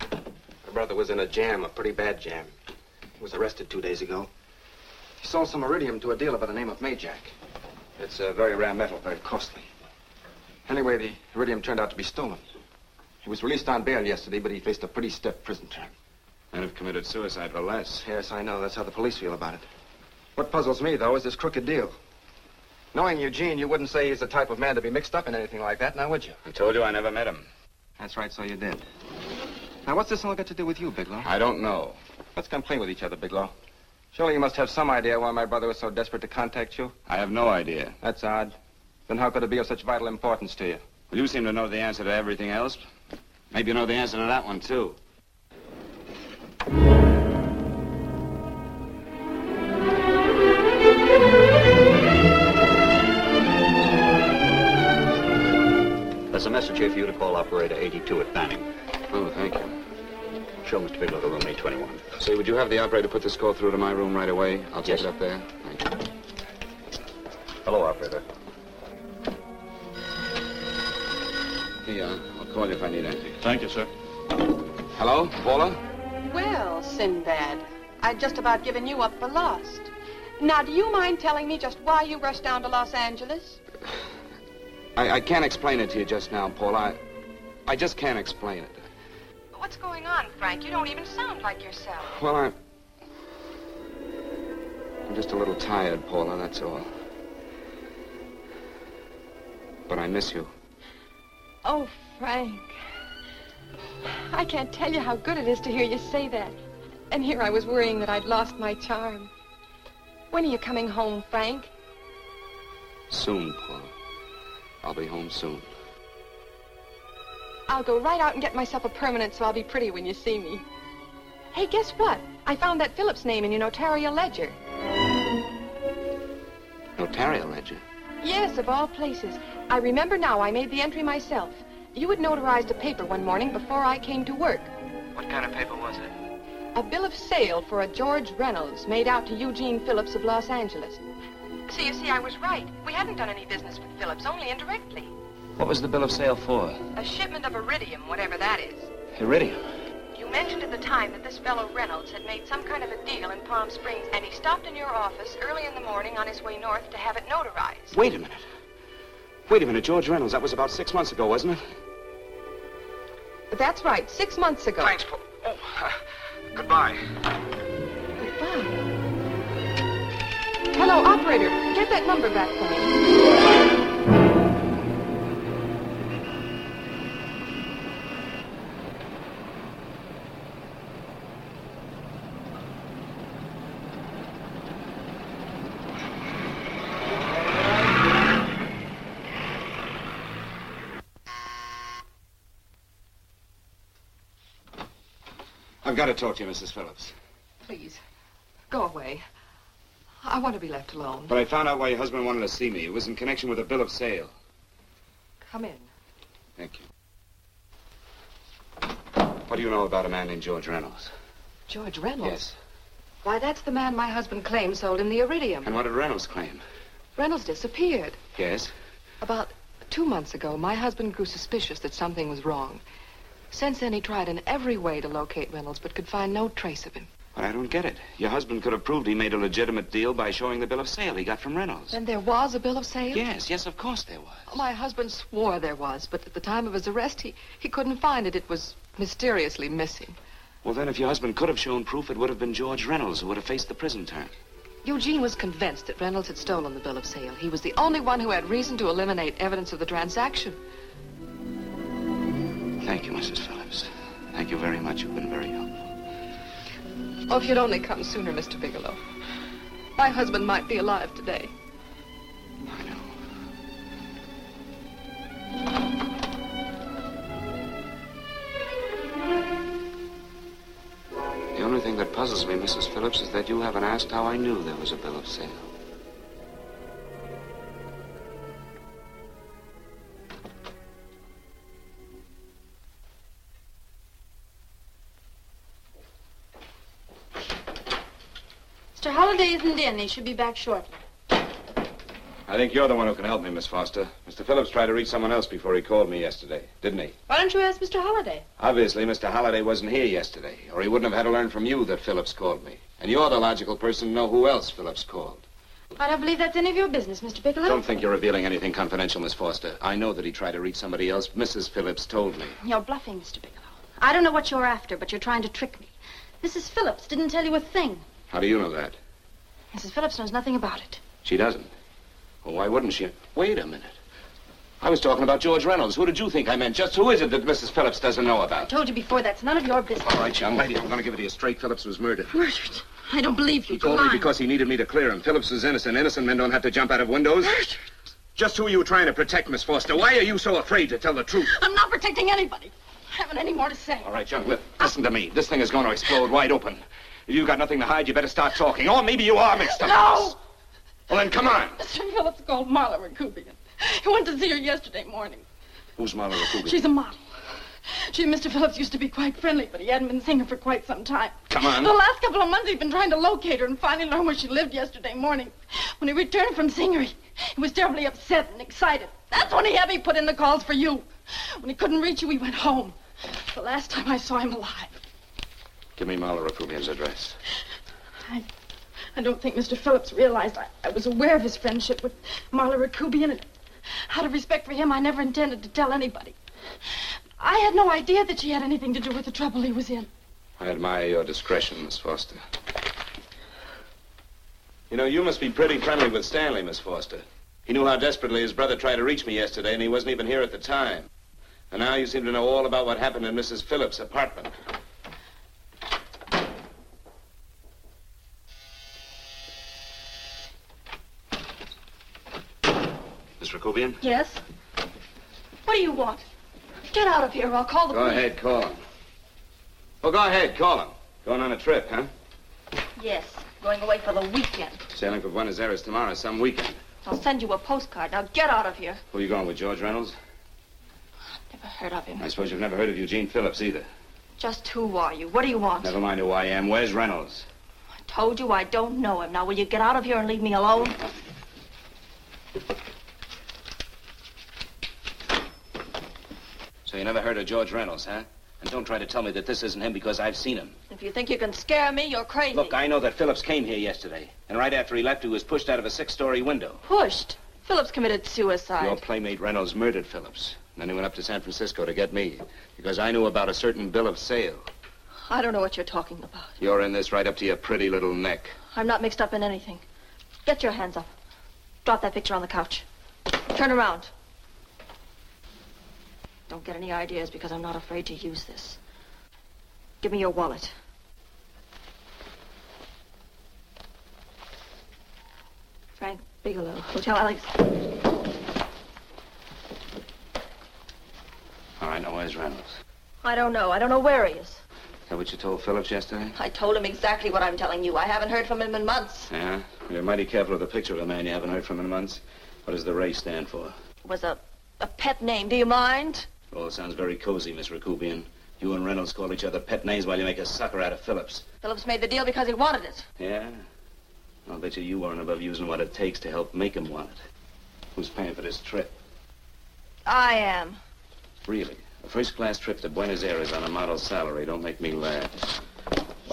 Speaker 12: My brother was in a jam, a pretty bad jam. He was arrested 2 days ago. He sold some iridium to a dealer by the name of Majak. It's a very rare metal, very costly. Anyway, the iridium turned out to be stolen. He was released on bail yesterday, but he faced a pretty stiff prison term.
Speaker 11: And have committed suicide for less.
Speaker 12: Yes, I know. That's how the police feel about it. What puzzles me, though, is this crooked deal. Knowing Eugene, you wouldn't say he's the type of man to be mixed up in anything like that, now would you?
Speaker 11: I told you I never met him.
Speaker 12: That's right, so you did. Now, what's this all got to do with you, Bigelow?
Speaker 11: I don't know.
Speaker 12: Let's come clean with each other, Bigelow. Surely you must have some idea why my brother was so desperate to contact you?
Speaker 11: I have no idea.
Speaker 12: That's odd. Then how could it be of such vital importance to you?
Speaker 11: Well, you seem to know the answer to everything else. Maybe you know the answer to that one, too.
Speaker 3: There's a message here for you to call operator 82 at Banning.
Speaker 11: Oh, thank you.
Speaker 3: Show Mr. Bigelow to room 821.
Speaker 11: Say, would you have the operator put this call through to my room right away? I'll take it up there. Thank you.
Speaker 3: Hello, operator.
Speaker 11: Here, I'll call you if I need anything.
Speaker 19: Thank you, sir.
Speaker 11: Hello, Paula?
Speaker 4: Well, Sinbad, I'd just about given you up for lost. Now, do you mind telling me just why you rushed down to Los Angeles?
Speaker 11: I can't explain it to you just now, Paula. I just can't explain it.
Speaker 4: What's going on, Frank? You don't even sound like yourself.
Speaker 11: Well, I'm just a little tired, Paula, that's all. But I miss you.
Speaker 4: Oh, Frank. I can't tell you how good it is to hear you say that. And here I was worrying that I'd lost my charm. When are you coming home, Frank?
Speaker 11: Soon, Paula. I'll be home soon.
Speaker 4: I'll go right out and get myself a permanent so I'll be pretty when you see me. Hey, guess what? I found that Phillips name in your notarial ledger.
Speaker 11: Notarial ledger?
Speaker 4: Yes, of all places. I remember now I made the entry myself. You had notarized a paper one morning before I came to work.
Speaker 11: What kind of paper was it?
Speaker 4: A bill of sale for a George Reynolds made out to Eugene Phillips of Los Angeles. So you see, I was right. We hadn't done any business with Phillips, only indirectly.
Speaker 11: What was the bill of sale for?
Speaker 4: A shipment of iridium, whatever that is.
Speaker 11: Iridium?
Speaker 4: You mentioned at the time that this fellow Reynolds had made some kind of a deal in Palm Springs, and he stopped in your office early in the morning on his way north to have it notarized.
Speaker 11: Wait a minute. Wait a minute, George Reynolds. That was about 6 months ago, wasn't it?
Speaker 4: That's right, 6 months ago.
Speaker 11: Thanks, Paul. Oh, goodbye.
Speaker 4: Goodbye. Hello, operator. Get that number back for me.
Speaker 11: I've got to talk to you, Mrs. Phillips.
Speaker 4: Please, go away. I want to be left alone.
Speaker 11: But I found out why your husband wanted to see me. It was in connection with a bill of sale.
Speaker 4: Come in.
Speaker 11: Thank you. What do you know about a man named George Reynolds?
Speaker 4: George Reynolds?
Speaker 11: Yes.
Speaker 4: Why, that's the man my husband claimed sold him the iridium.
Speaker 11: And what did Reynolds claim?
Speaker 4: Reynolds disappeared.
Speaker 11: Yes?
Speaker 4: About 2 months ago, my husband grew suspicious that something was wrong. Since then, he tried in every way to locate Reynolds, but could find no trace of him.
Speaker 11: But I don't get it. Your husband could have proved he made a legitimate deal by showing the bill of sale he got from Reynolds.
Speaker 4: Then there was a bill of sale?
Speaker 11: Yes, of course there was.
Speaker 4: My husband swore there was, but at the time of his arrest, he couldn't find it. It was mysteriously missing.
Speaker 11: Well, then, if your husband could have shown proof, it would have been George Reynolds who would have faced the prison term.
Speaker 4: Eugene was convinced that Reynolds had stolen the bill of sale. He was the only one who had reason to eliminate evidence of the transaction.
Speaker 11: Thank you, Mrs. Phillips. Thank you very much. You've been very helpful.
Speaker 4: Oh, if you'd only come sooner, Mr. Bigelow. My husband might be alive today.
Speaker 11: I know. The only thing that
Speaker 2: puzzles me, Mrs. Phillips, is that you haven't asked how I knew there was a bill of sale.
Speaker 9: Mr. Holliday isn't in. He should be back shortly.
Speaker 2: I think you're the one who can help me, Miss Foster. Mr. Phillips tried to reach someone else before he called me yesterday, didn't he?
Speaker 9: Why don't you ask Mr. Holliday?
Speaker 2: Obviously, Mr. Holliday wasn't here yesterday, or he wouldn't have had to learn from you that Phillips called me. And you're the logical person to know who else Phillips called.
Speaker 9: I don't believe that's any of your business, Mr. Bigelow.
Speaker 2: Don't think you're revealing anything confidential, Miss Foster. I know that he tried to reach somebody else. Mrs. Phillips told me.
Speaker 9: You're bluffing, Mr. Bigelow. I don't know what you're after, but you're trying to trick me. Mrs. Phillips didn't tell you a thing.
Speaker 2: How do you know that?
Speaker 9: Mrs. Phillips knows nothing about it.
Speaker 2: She doesn't. Well, why wouldn't she? Wait a minute. I was talking about George Reynolds. Who did you think I meant? Just who is it that Mrs. Phillips doesn't know
Speaker 9: I
Speaker 2: about?
Speaker 9: told you before, that's none of your business.
Speaker 2: All right, young lady, I'm going to give it to you straight. Phillips was murdered.
Speaker 9: Murdered? I don't believe you.
Speaker 2: He told me because he needed me to clear him. Phillips is innocent. Innocent men don't have to jump out of windows.
Speaker 9: Murdered?
Speaker 2: Just who are you trying to protect, Miss Foster? Why are you so afraid to tell the truth?
Speaker 9: I'm not protecting anybody. I haven't any more to say.
Speaker 2: All right, young, listen to me. This thing is going to explode wide open. If you've got nothing to hide, you better start talking. Or maybe you are mixed up.
Speaker 9: No!
Speaker 2: Well, then come on.
Speaker 9: Mr. Phillips called Marla Rakubian. He went to see her yesterday morning.
Speaker 2: Who's Marla Rakubian?
Speaker 9: She's a model. She and Mr. Phillips used to be quite friendly, but he hadn't been seeing her for quite some time.
Speaker 2: Come on.
Speaker 9: The last couple of months he'd been trying to locate her and finally learned where she lived yesterday morning. When he returned from seeing her, he was terribly upset and excited. That's when he had me put in the calls for you. When he couldn't reach you, he went home. The last time I saw him alive.
Speaker 2: Give me Marla Rakubian's address.
Speaker 9: I don't think Mr. Phillips realized I was aware of his friendship with Marla Rakubian, and out of respect for him, I never intended to tell anybody. I had no idea that she had anything to do with the trouble he was in.
Speaker 2: I admire your discretion, Miss Foster. You know, you must be pretty friendly with Stanley, Miss Foster. He knew how desperately his brother tried to reach me yesterday, and he wasn't even here at the time. And now you seem to know all about what happened in Mrs. Phillips' apartment. Miss Rakubian?
Speaker 9: Yes? What do you want? Get out of here or I'll call the
Speaker 2: Go
Speaker 9: police.
Speaker 2: ahead, call him. Well, go ahead, call him. Going on a trip, huh?
Speaker 9: Yes, going away for the weekend.
Speaker 2: Sailing for Buenos Aires tomorrow, some weekend.
Speaker 9: I'll send you a postcard. Now get out of here.
Speaker 2: Who are you going with, George Reynolds?
Speaker 9: Never heard of him.
Speaker 2: I suppose you've never heard of Eugene Phillips either.
Speaker 9: Just who are you? What do you want?
Speaker 2: Never mind who I am. Where's Reynolds?
Speaker 9: I told you I don't know him. Now will you get out of here and leave me alone?
Speaker 2: So you never heard of George Reynolds, huh? And don't try to tell me that this isn't him because I've seen him.
Speaker 9: If you think you can scare me, you're crazy.
Speaker 2: Look, I know that Phillips came here yesterday. And right after he left, he was pushed out of a 6-story window.
Speaker 9: Pushed? Phillips committed suicide.
Speaker 2: Your playmate Reynolds murdered Phillips. And then he went up to San Francisco to get me. Because I knew about a certain bill of sale.
Speaker 9: I don't know what you're talking about.
Speaker 2: You're in this right up to your pretty little neck.
Speaker 9: I'm not mixed up in anything. Get your hands up. Drop that picture on the couch. Turn around. Don't get any ideas because I'm not afraid to use this. Give me your wallet. Frank Bigelow, Hotel Alex.
Speaker 2: All right, now where's Reynolds?
Speaker 9: I don't know. I don't know where he is.
Speaker 2: Is that what you told Phillips yesterday?
Speaker 9: I told him exactly what I'm telling you. I haven't heard from him in months.
Speaker 2: Yeah? You're mighty careful of the picture of a man you haven't heard from in months. What does the Ray stand for?
Speaker 9: It was a pet name. Do you mind?
Speaker 2: Oh, it sounds very cozy, Miss Rakubian. You and Reynolds call each other pet names while you make a sucker out of Phillips.
Speaker 9: Phillips made the deal because he wanted it.
Speaker 2: Yeah? I'll bet you weren't above using what it takes to help make him want it. Who's paying for this trip?
Speaker 9: I am.
Speaker 2: Really? A first-class trip to Buenos Aires on a model salary. Don't make me laugh.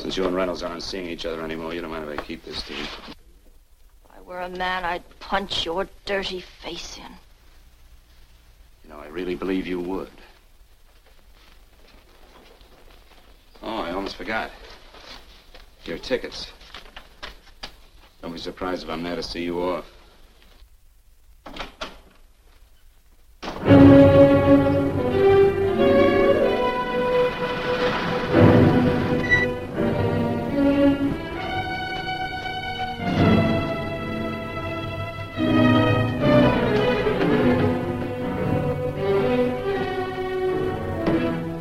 Speaker 2: Since you and Reynolds aren't seeing each other anymore, you don't mind if I keep this to you.
Speaker 9: If I were a man, I'd punch your dirty face in.
Speaker 2: You know, I really believe you would. Oh, I almost forgot. Your tickets. Don't be surprised if I'm there to see you off.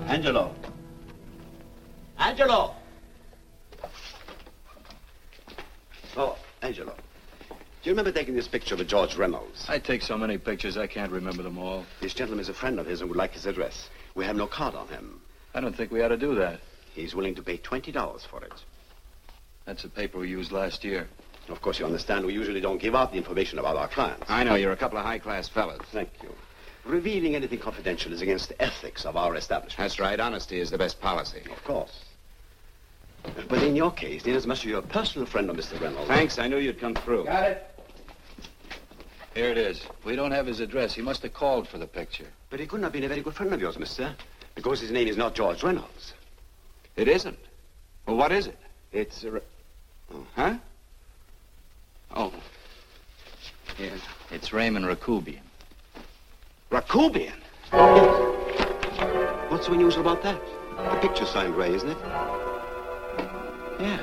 Speaker 19: Angelo. Angelo! Angelo, do you remember taking this picture of George Reynolds?
Speaker 3: I take so many pictures, I can't remember them all.
Speaker 19: This gentleman is a friend of his and would like his address. We have no card on him.
Speaker 3: I don't think we ought to do that.
Speaker 19: He's willing to pay $20 for it.
Speaker 3: That's the paper we used last year.
Speaker 19: Of course, you understand, we usually don't give out the information about our clients.
Speaker 2: I know, you're a couple of high-class fellas.
Speaker 19: Thank you. Revealing anything confidential is against the ethics of our establishment.
Speaker 2: That's right. Honesty is the best policy.
Speaker 19: Of course. But in your case, inasmuch as you're a personal friend of Mr. Reynolds...
Speaker 2: Thanks. I knew you'd come through.
Speaker 19: Got it.
Speaker 3: Here it is. We don't have his address. He must have called for the picture.
Speaker 19: But he couldn't have been a very good friend of yours, mister. Because his name is not George Reynolds.
Speaker 2: It isn't? Well, what is it?
Speaker 19: It's...
Speaker 2: Huh? Oh.
Speaker 3: Yeah. It's Raymond Rakubian.
Speaker 19: Rakubian? What's so unusual about that? The picture's signed Ray, isn't it?
Speaker 2: Yeah.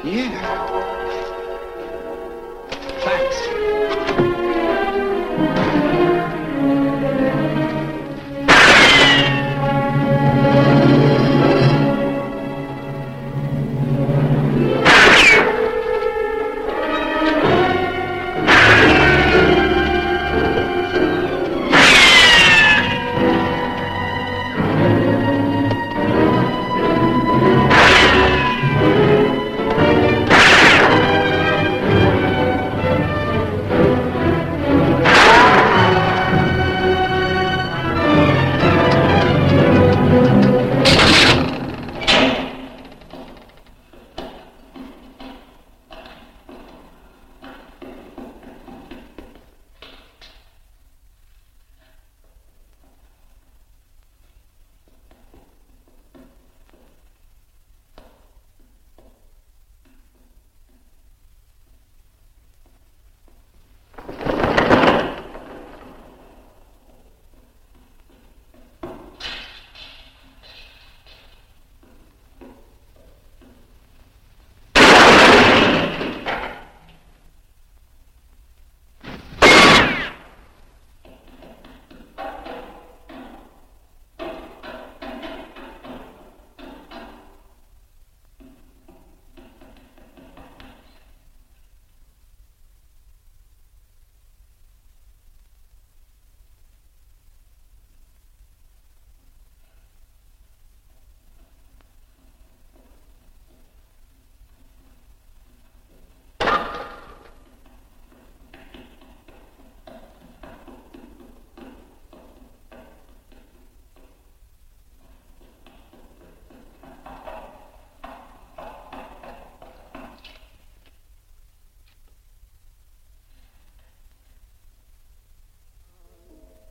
Speaker 2: Yeah. Thanks.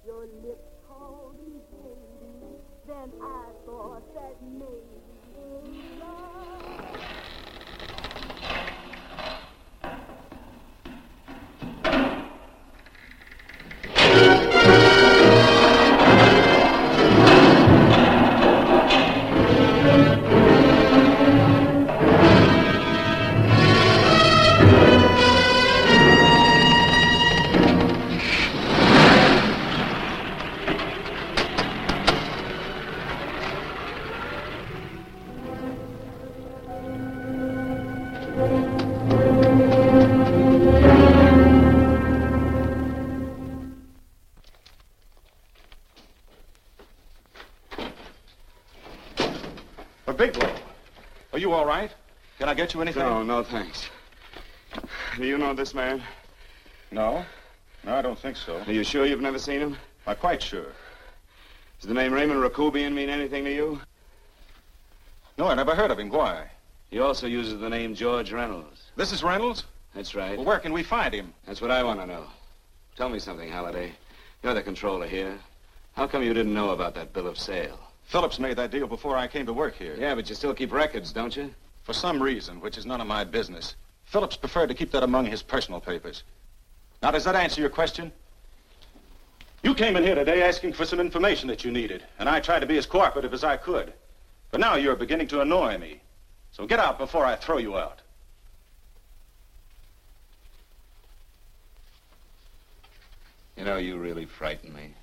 Speaker 14: Your lips called me baby, then I thought that maybe love.
Speaker 8: Bigelow, are you all right? Can I get you anything?
Speaker 11: No, thanks. Do you know this man?
Speaker 8: No. No, I don't think so.
Speaker 11: Are you sure you've never seen him?
Speaker 8: I'm quite sure.
Speaker 11: Does the name Raymond Rakubian mean anything to you?
Speaker 8: No, I never heard of him. Why?
Speaker 2: He also uses the name George Reynolds.
Speaker 8: This is Reynolds?
Speaker 2: That's right.
Speaker 8: Well, where can we find him?
Speaker 2: That's what I want to know. Tell me something, Halliday. You're the controller here. How come you didn't know about that bill of sale?
Speaker 8: Phillips made that deal before I came to work here.
Speaker 2: Yeah, but you still keep records, don't you?
Speaker 8: For some reason, which is none of my business, Phillips preferred to keep that among his personal papers. Now, does that answer your question? You came in here today asking for some information that you needed, and I tried to be as cooperative as I could. But now you're beginning to annoy me. So get out before I throw you out.
Speaker 2: You know, you really frighten me.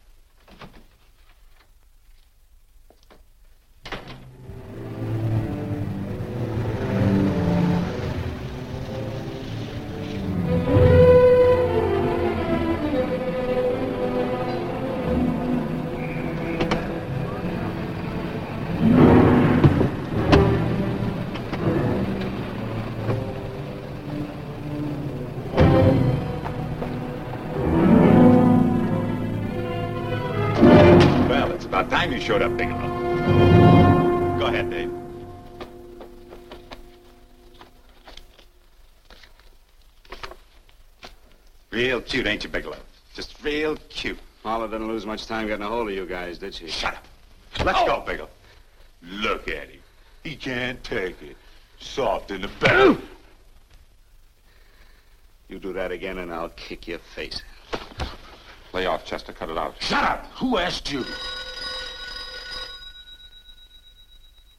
Speaker 13: time you showed up, Bigelow. Go ahead, Dave. Real cute, ain't you, Bigelow? Just real cute.
Speaker 2: Paula didn't lose much time getting a hold of you guys, did she?
Speaker 13: Shut up. Let's go, Bigelow. Look at him. He can't take it. Soft in the belly.
Speaker 2: You do that again and I'll kick your face.
Speaker 13: Lay off, Chester. Cut it out.
Speaker 11: Shut up! Who asked you?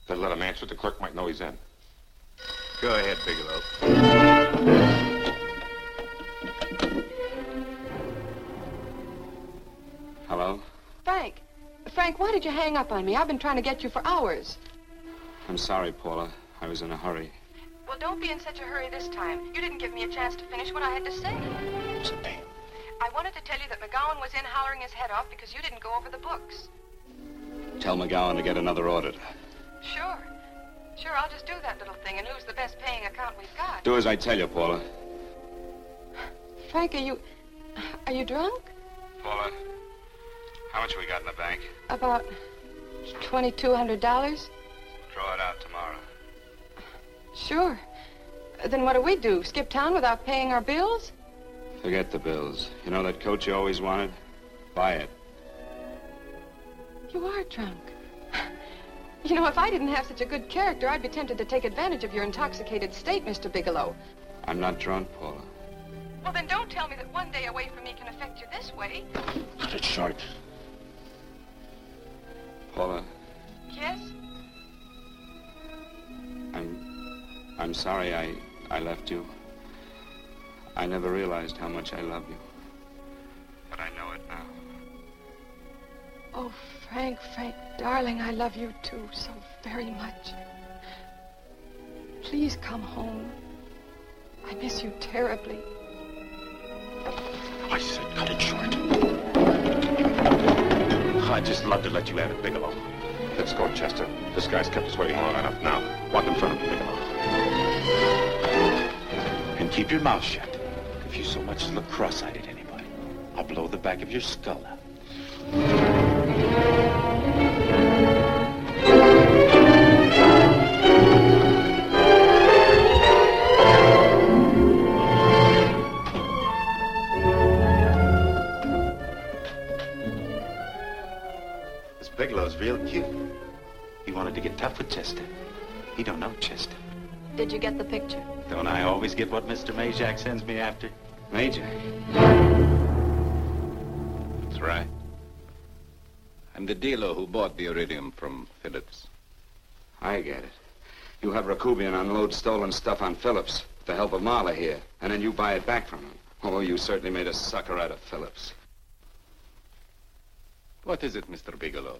Speaker 13: Better let him answer. The clerk might know he's in.
Speaker 2: Go ahead, Bigelow. Hello?
Speaker 4: Frank. Frank, why did you hang up on me? I've been trying to get you for hours.
Speaker 2: I'm sorry, Paula. I was in a hurry.
Speaker 4: Well, don't be in such a hurry this time. You didn't give me a chance to finish what I had to say. I wanted to tell you that McGowan was in hollering his head off because you didn't go over the books.
Speaker 2: Tell McGowan to get another auditor.
Speaker 4: Sure. Sure, I'll just do that little thing and lose the best paying account we've got.
Speaker 2: Do as I tell you, Paula.
Speaker 4: Frank, are you drunk?
Speaker 2: Paula, how much we got in the bank?
Speaker 4: About $2,200.
Speaker 2: Draw it out tomorrow.
Speaker 4: Sure. Then what do? Skip town without paying our bills?
Speaker 2: Forget the bills. You know that coat you always wanted? Buy it.
Speaker 4: You are drunk. You know, if I didn't have such a good character, I'd be tempted to take advantage of your intoxicated state, Mr. Bigelow.
Speaker 2: I'm not drunk, Paula.
Speaker 4: Well, then don't tell me that one day away from me can affect you this way.
Speaker 11: Cut it short.
Speaker 2: Paula,
Speaker 4: Yes?
Speaker 2: I'm sorry I left you. I never realized how much I love you. But I know it now.
Speaker 4: Oh, Frank, darling, I love you too so very much. Please come home. I miss you terribly.
Speaker 11: I said cut it short. I'd just love to let you have it, Bigelow.
Speaker 13: Let's go, Chester. This guy's kept us waiting long enough now. Walk in front of me, Bigelow.
Speaker 11: And keep your mouth shut. If you so much as look cross-eyed at anybody, I'll blow the back of your skull out. This Bigelow's real cute. He wanted to get tough with Chester. He don't know Chester.
Speaker 4: Did you get the picture?
Speaker 11: Don't I always get what Mr. Majak sends me after?
Speaker 2: Majak?
Speaker 8: That's right. I'm the dealer who bought the iridium from Phillips.
Speaker 2: I get it. You have Rakubian unload stolen stuff on Phillips with the help of Marla here, and then you buy it back from him. Oh, you certainly made a sucker out of Phillips.
Speaker 8: What is it, Mr. Bigelow?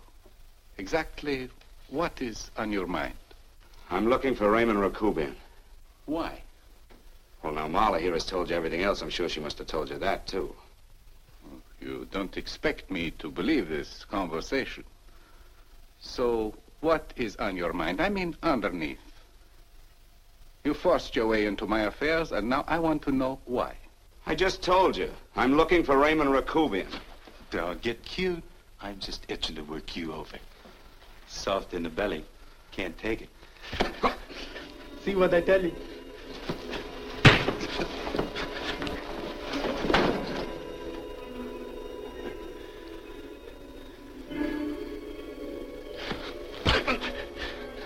Speaker 8: Exactly what is on your mind?
Speaker 2: I'm looking for Raymond Rakubian.
Speaker 8: Why?
Speaker 2: Well, now, Marla here has told you everything else. I'm sure she must have told you that, too.
Speaker 8: You don't expect me to believe this conversation. So, what is on your mind? I mean, underneath. You forced your way into my affairs, and now I want to know why.
Speaker 2: I just told you. I'm looking for Raymond Rakubian.
Speaker 11: Don't get cute. I'm just itching to work you over. Soft in the belly. Can't take it. See what I tell you?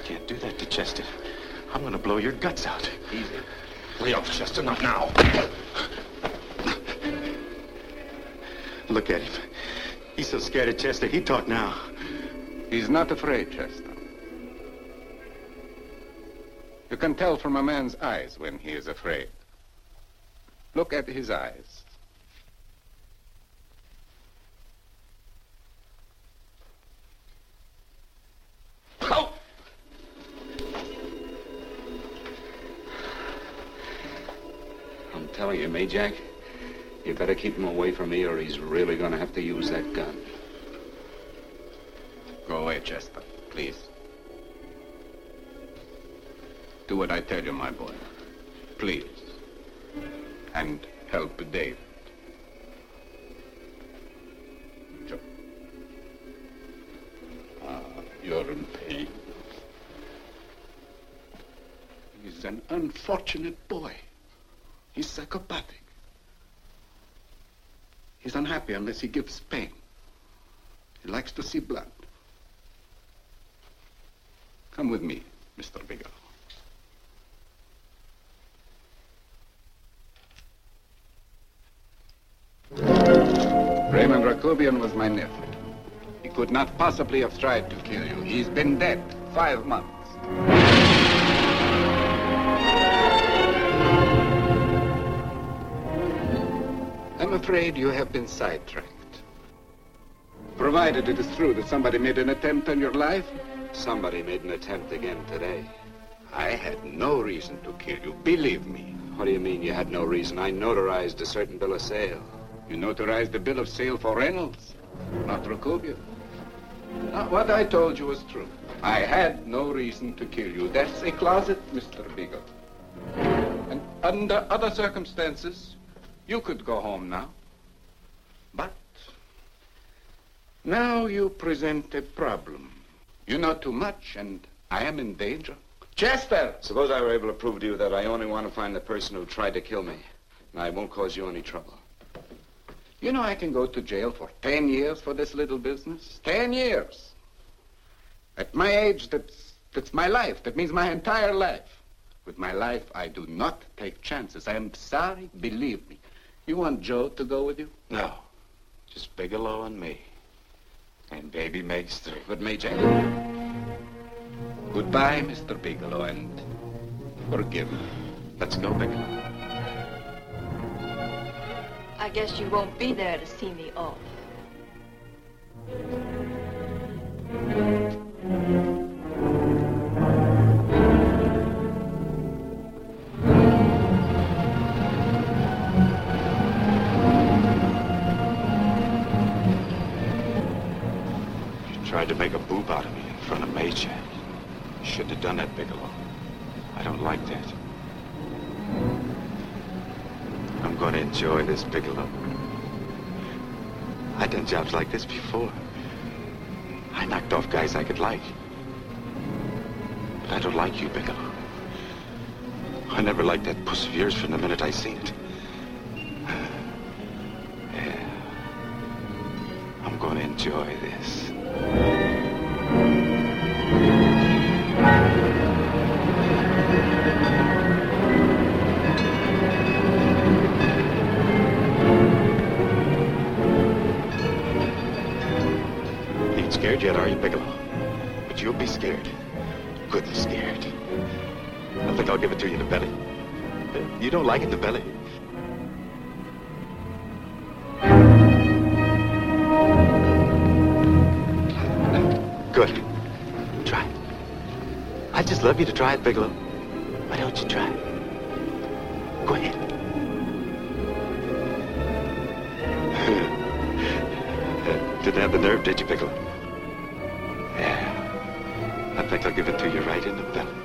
Speaker 11: Can't do that to Chester. I'm gonna blow your guts out.
Speaker 13: Easy. Lay off, Chester, not now.
Speaker 11: Look at him. He's so scared of Chester, he talk now.
Speaker 8: He's not afraid, Chester. You can tell from a man's eyes when he is afraid. Look at his eyes.
Speaker 2: Oh! I'm telling you, Majak, you better keep him away from me or he's really going to have to use that gun.
Speaker 8: Go away, Chester, please. Do what I tell you, my boy. Please. And help David. Joe.
Speaker 20: You're in pain. He's an unfortunate boy. He's psychopathic. He's unhappy unless he gives pain. He likes to see blood. Come with me, Mr. Bigelow. Raymond Rakubian was my nephew. He could not possibly have tried to kill you. He's been dead 5 months. I'm afraid you have been sidetracked. Provided it is true that somebody made an attempt on your life.
Speaker 2: Somebody made an attempt again today.
Speaker 20: I had no reason to kill you, believe me.
Speaker 2: What do you mean you had no reason? I notarized a certain bill of sale.
Speaker 20: You notarized the bill of sale for Reynolds, not Rakubian. What I told you was true. I had no reason to kill you. That's a closet, Mr. Bigelow. And under other circumstances, you could go home now. But now you present a problem. You know too much, and I am in danger. Chester!
Speaker 2: Suppose I were able to prove to you that I only want to find the person who tried to kill me, and I won't cause you any trouble.
Speaker 20: You know I can go to jail for 10 years for this little business. 10 years. At my age, that's my life. That means my entire life. With my life, I do not take chances. I am sorry, believe me. You want Joe to go with you?
Speaker 2: No. Just Bigelow and me. And baby Meg's three.
Speaker 20: But Major, goodbye, Mr. Bigelow, and forgive me.
Speaker 2: Let's go, Bigelow.
Speaker 4: I guess you won't be there to see me off.
Speaker 2: Tried to make a boob out of me in front of Mayjack. You shouldn't have done that, Bigelow. I don't like that. I'm going to enjoy this, Bigelow. I've done jobs like this before. I knocked off guys I could like. But I don't like you, Bigelow. I never liked that puss of yours from the minute I seen it. Yeah. I'm going to enjoy this. Ain't scared yet, are you, Bigelow? But you'll be scared. Good and scared. I think I'll give it to you in the belly. You don't like it in the belly? Good. Try it. I'd just love you to try it, Bigelow. Why don't you try it? Go ahead. Didn't have the nerve, did you, Bigelow? Yeah. I think I'll give it to you right in the belly.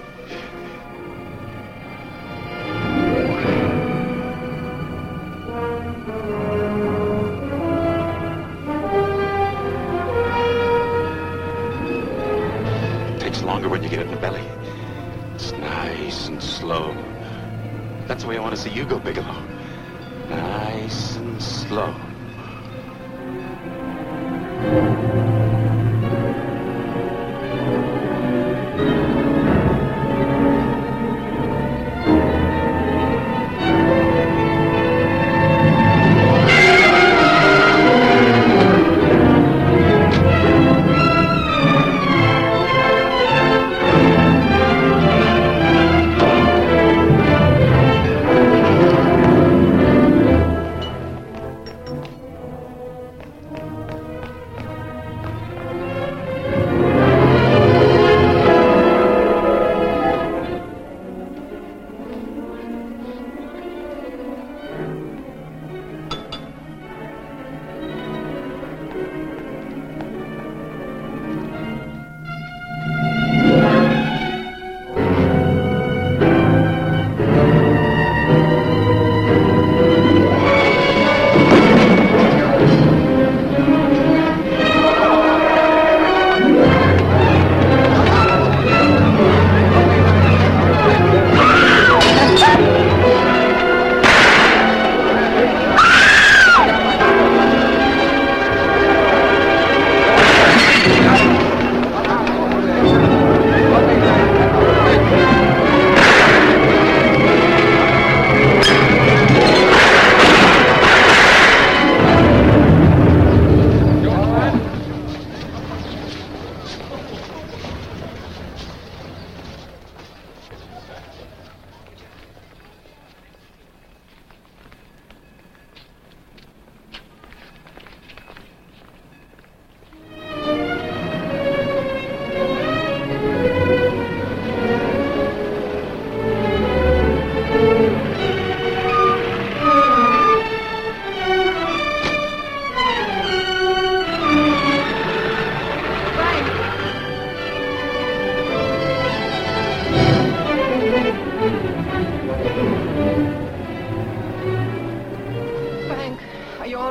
Speaker 2: Longer when you get it in the belly. It's nice and slow. That's the way I want to see you go, Bigelow. Nice and slow.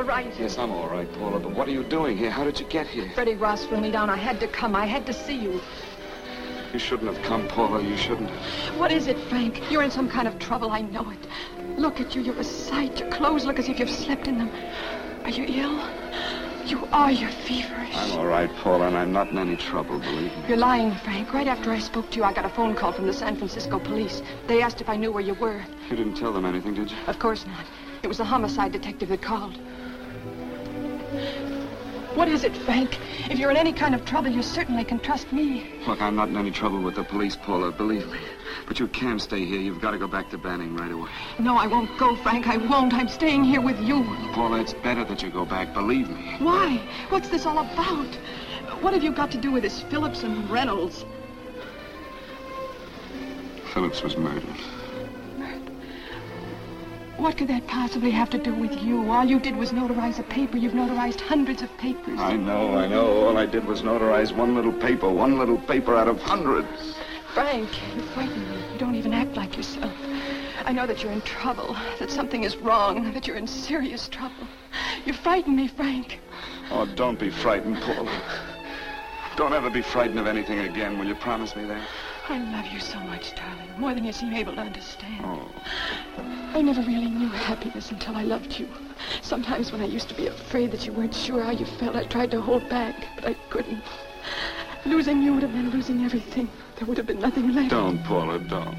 Speaker 4: all right.
Speaker 12: Yes, I'm all right, Paula, but what are you doing here? How did you get here?
Speaker 4: Freddie Ross flew me down. I had to come. I had to see you.
Speaker 12: You shouldn't have come, Paula. You shouldn't have.
Speaker 4: What is it, Frank? You're in some kind of trouble. I know it. Look at you. You're a sight. Your clothes look as if you've slept in them. Are you ill? You are. You're feverish.
Speaker 12: I'm all right, Paula, and I'm not in any trouble, believe me.
Speaker 4: You're lying, Frank. Right after I spoke to you, I got a phone call from the San Francisco police. They asked if I knew where you were.
Speaker 12: You didn't tell them anything, did you?
Speaker 4: Of course not. It was the homicide detective that called. What is it, Frank? If you're in any kind of trouble, you certainly can trust me.
Speaker 12: Look, I'm not in any trouble with the police, Paula, believe me. But you can't stay here. You've got to go back to Banning right away.
Speaker 4: No, I won't go, Frank. I won't. I'm staying here with you.
Speaker 12: Paula, it's better that you go back, believe me.
Speaker 4: Why? What's this all about? What have you got to do with this Phillips and Reynolds?
Speaker 12: Phillips was murdered.
Speaker 4: What could that possibly have to do with you? All you did was notarize a paper. You've notarized hundreds of papers.
Speaker 12: I know. All I did was notarize one little paper out of hundreds.
Speaker 4: Frank, you frighten me. You don't even act like yourself. I know that you're in trouble, that something is wrong, that you're in serious trouble. You frighten me, Frank.
Speaker 12: Oh, don't be frightened, Paula. Don't ever be frightened of anything again. Will you promise me that?
Speaker 4: I love you so much, darling, more than you seem able to understand.
Speaker 12: Oh.
Speaker 4: I never really knew happiness until I loved you. Sometimes when I used to be afraid that you weren't sure how you felt, I tried to hold back, but I couldn't. Losing you would have been losing everything. There would have been nothing left.
Speaker 12: Don't, Paula, don't.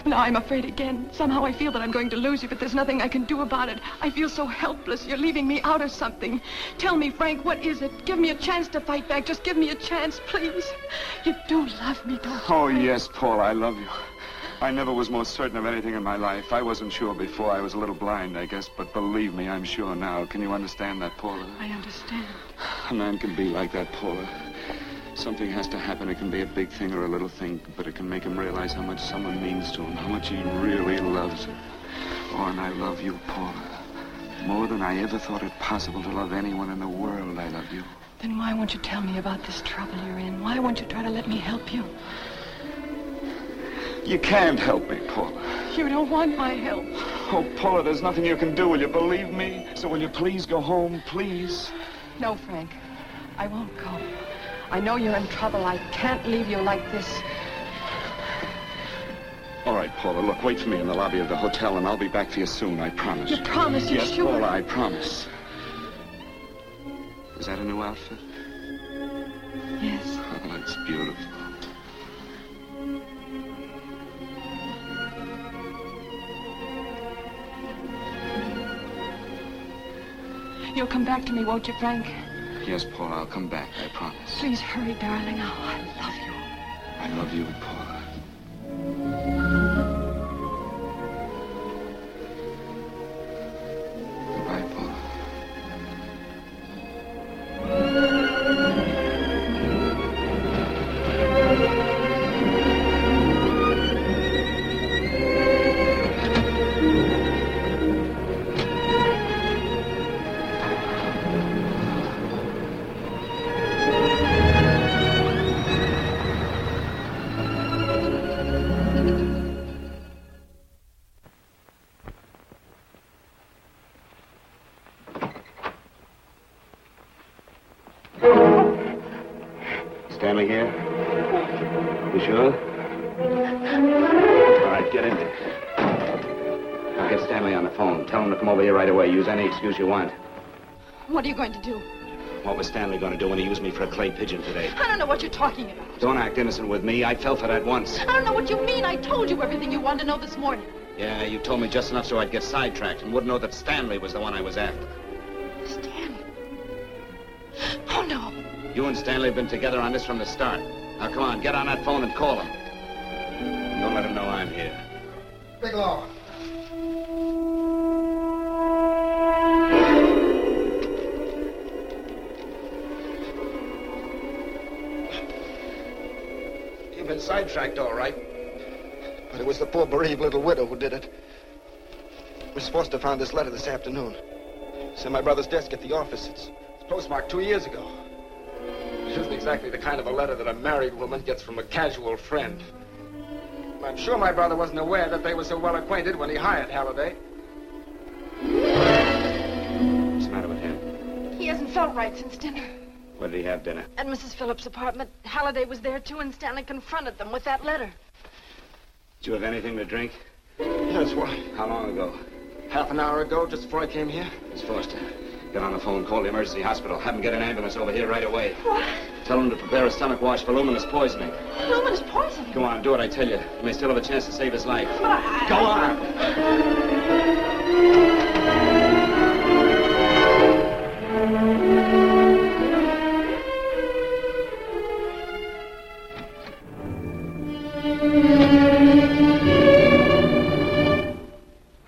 Speaker 4: Now I'm afraid again. Somehow I feel that I'm going to lose you, but there's nothing I can do about it. I feel so helpless. You're leaving me out of something. Tell me, Frank, what is it? Give me a chance to fight back. Just give me a chance, please. You do love me, don't you?
Speaker 12: Oh, yes, Paula, I love you. I never was more certain of anything in my life. I wasn't sure before. I was a little blind, I guess, but believe me, I'm sure now. Can you understand that, Paula?
Speaker 4: I understand.
Speaker 12: A man can be like that, Paula. Something has to happen. It can be a big thing or a little thing, but it can make him realize how much someone means to him, how much he really loves her. Oh, and I love you, Paula. More than I ever thought it possible to love anyone in the world, I love you.
Speaker 4: Then why won't you tell me about this trouble you're in? Why won't you try to let me help you?
Speaker 12: You can't help me, Paula.
Speaker 4: You don't want my help.
Speaker 12: Oh, Paula, there's nothing you can do. Will you believe me? So will you please go home, please?
Speaker 4: No, Frank. I won't go. I know you're in trouble. I can't leave you like this.
Speaker 12: All right, Paula, look, wait for me in the lobby of the hotel, and I'll be back for you soon, I promise.
Speaker 4: You promise? You're
Speaker 12: yes,
Speaker 4: sure?
Speaker 12: Paula, I promise. Is that a new outfit?
Speaker 4: Yes.
Speaker 12: Oh, it's beautiful.
Speaker 4: You'll come back to me, won't you, Frank?
Speaker 12: Yes, Paula, I'll come back, I promise.
Speaker 4: Please hurry, darling. Oh, I love you.
Speaker 12: I love you, Paula. Goodbye, Paula. Stanley here? You sure? All right, get in there. Now get Stanley on the phone. Tell him to come over here right away. Use any excuse you want.
Speaker 9: What are you going to do?
Speaker 12: What was Stanley going to do when he used me for a clay pigeon today?
Speaker 9: I don't know what you're talking about.
Speaker 12: Don't act innocent with me. I fell for that once.
Speaker 9: I don't know what you mean. I told you everything you wanted to know this morning.
Speaker 12: Yeah, you told me just enough so I'd get sidetracked and wouldn't know that Stanley was the one I was after.
Speaker 9: Stanley? Oh, no.
Speaker 12: You and Stanley have been together on this from the start. Now, come on, get on that phone and call him. Don't let him know I'm here.
Speaker 6: Bigelow.
Speaker 12: You've been sidetracked, all right.
Speaker 6: But it was the poor bereaved little widow who did it. Miss Foster found this letter this afternoon. It's in my brother's desk at the office. It's postmarked 2 years ago. It isn't exactly the kind of a letter that a married woman gets from a casual friend. I'm sure my brother wasn't aware that they were so well acquainted when he hired Halliday. So
Speaker 9: felt right since dinner.
Speaker 11: Where did he have dinner?
Speaker 9: At Mrs. Phillips' apartment. Halliday was there, too, and Stanley confronted them with that letter.
Speaker 11: Did you have anything to drink?
Speaker 6: Yes, why?
Speaker 11: How long ago?
Speaker 6: Half an hour ago, just before I came here.
Speaker 2: Miss Foster, get on the phone, call the emergency hospital. Have them get an ambulance over here right away.
Speaker 9: What?
Speaker 2: Tell them to prepare a stomach wash for luminous poisoning.
Speaker 9: Luminous poisoning?
Speaker 2: Go on, do what I tell you. You may still have a chance to save his life.
Speaker 9: But
Speaker 2: Go on!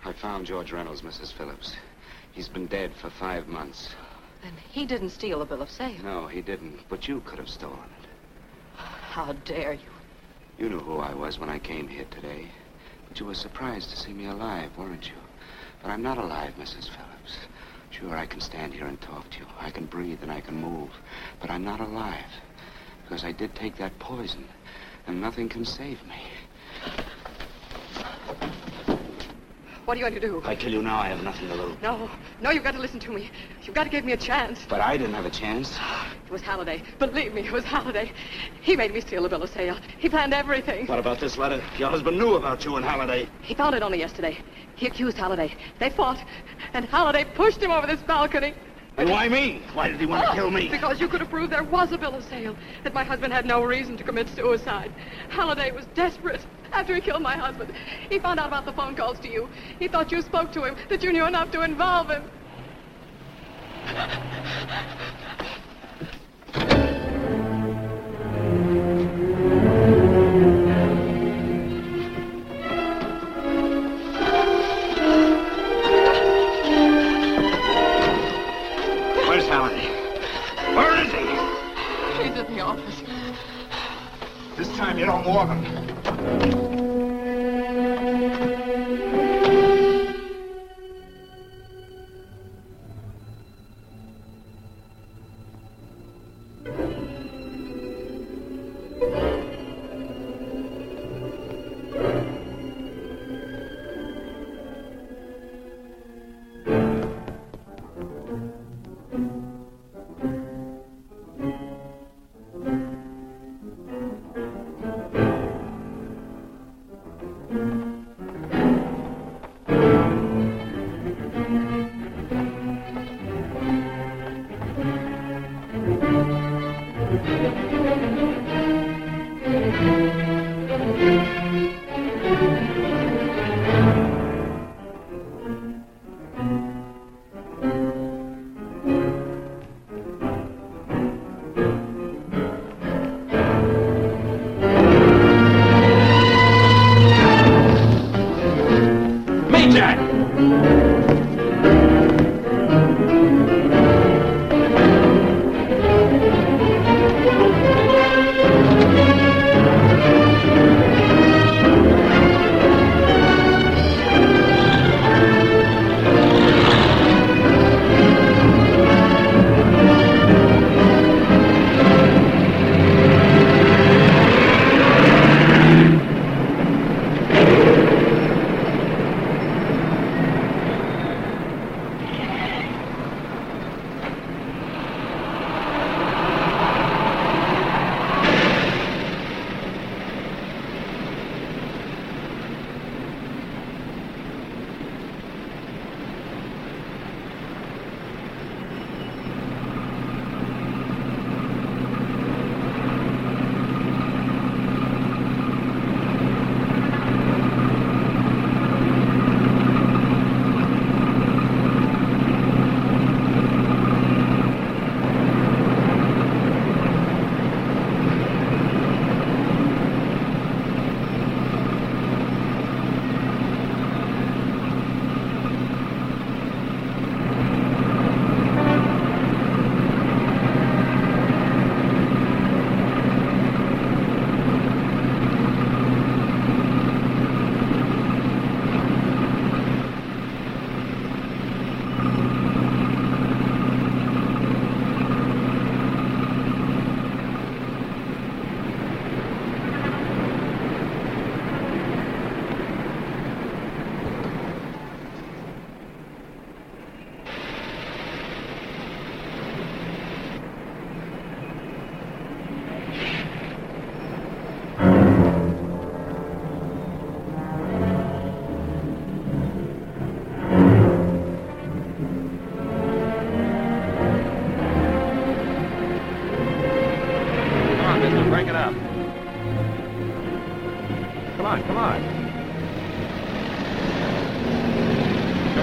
Speaker 2: I found George Reynolds, Mrs. Phillips. He's been dead for 5 months.
Speaker 4: Then he didn't steal the bill of sale.
Speaker 2: No, he didn't. But you could have stolen it.
Speaker 4: How dare you?
Speaker 2: You knew who I was when I came here today. But you were surprised to see me alive, weren't you? But I'm not alive, Mrs. Phillips. Sure, I can stand here and talk to you. I can breathe and I can move. But I'm not alive. Because I did take that poison. And nothing can save me.
Speaker 4: What are you going to do?
Speaker 11: If I kill you now, I have nothing to lose.
Speaker 4: No, you've got to listen to me. You've got to give me a chance.
Speaker 11: But I didn't have a chance.
Speaker 4: It was Halliday. Believe me, it was Halliday. He made me steal the bill of sale. He planned everything.
Speaker 11: What about this letter? Your husband knew about you and Halliday.
Speaker 4: He found it only yesterday. He accused Halliday. They fought, and Halliday pushed him over this balcony.
Speaker 11: And why me? Why did he want to kill me?
Speaker 4: Because you could have proved there was a bill of sale, that my husband had no reason to commit suicide. Halliday was desperate. After he killed my husband, he found out about the phone calls to you. He thought you spoke to him, that you knew enough to involve him.
Speaker 11: Where's Halliday? Where is he?
Speaker 4: He's in the office.
Speaker 11: This time you don't walk him.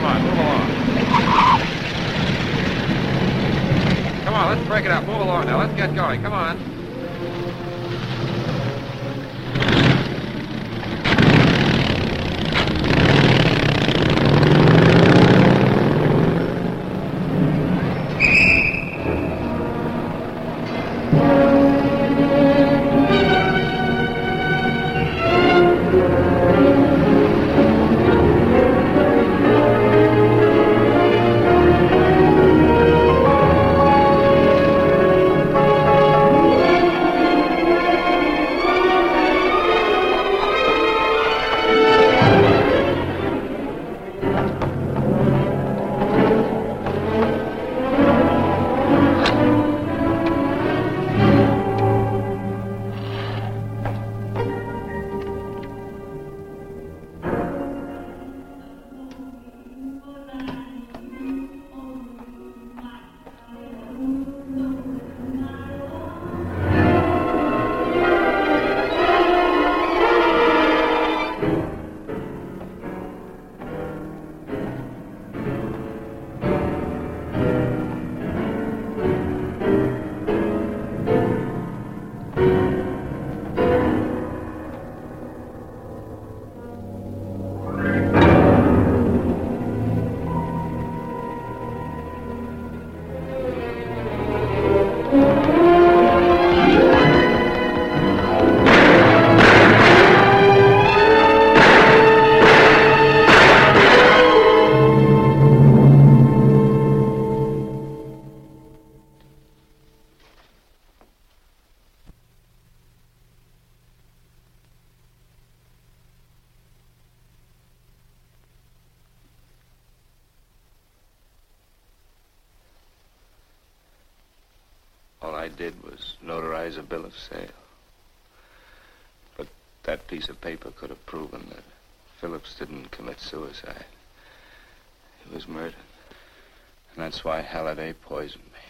Speaker 7: Come on, move along. Come on, let's break it up. Move along now. Let's get going. Come on.
Speaker 2: All I did was notarize a bill of sale. But that piece of paper could have proven that Phillips didn't commit suicide. He was murdered. And that's why Halliday poisoned me.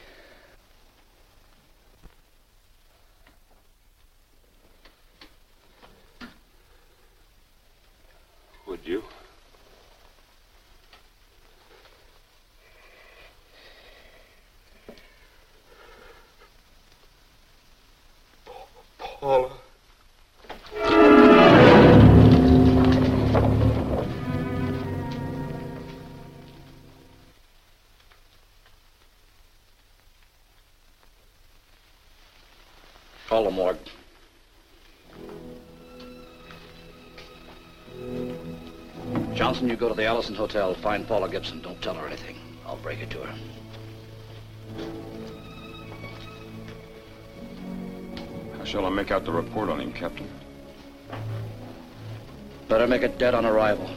Speaker 11: Would you? Paula.
Speaker 3: Call the morgue. Johnson, you go to the Allison Hotel, find Paula Gibson. Don't tell her anything. I'll break it to her.
Speaker 21: How shall I make out the report on him, Captain?
Speaker 3: Better make it dead on arrival.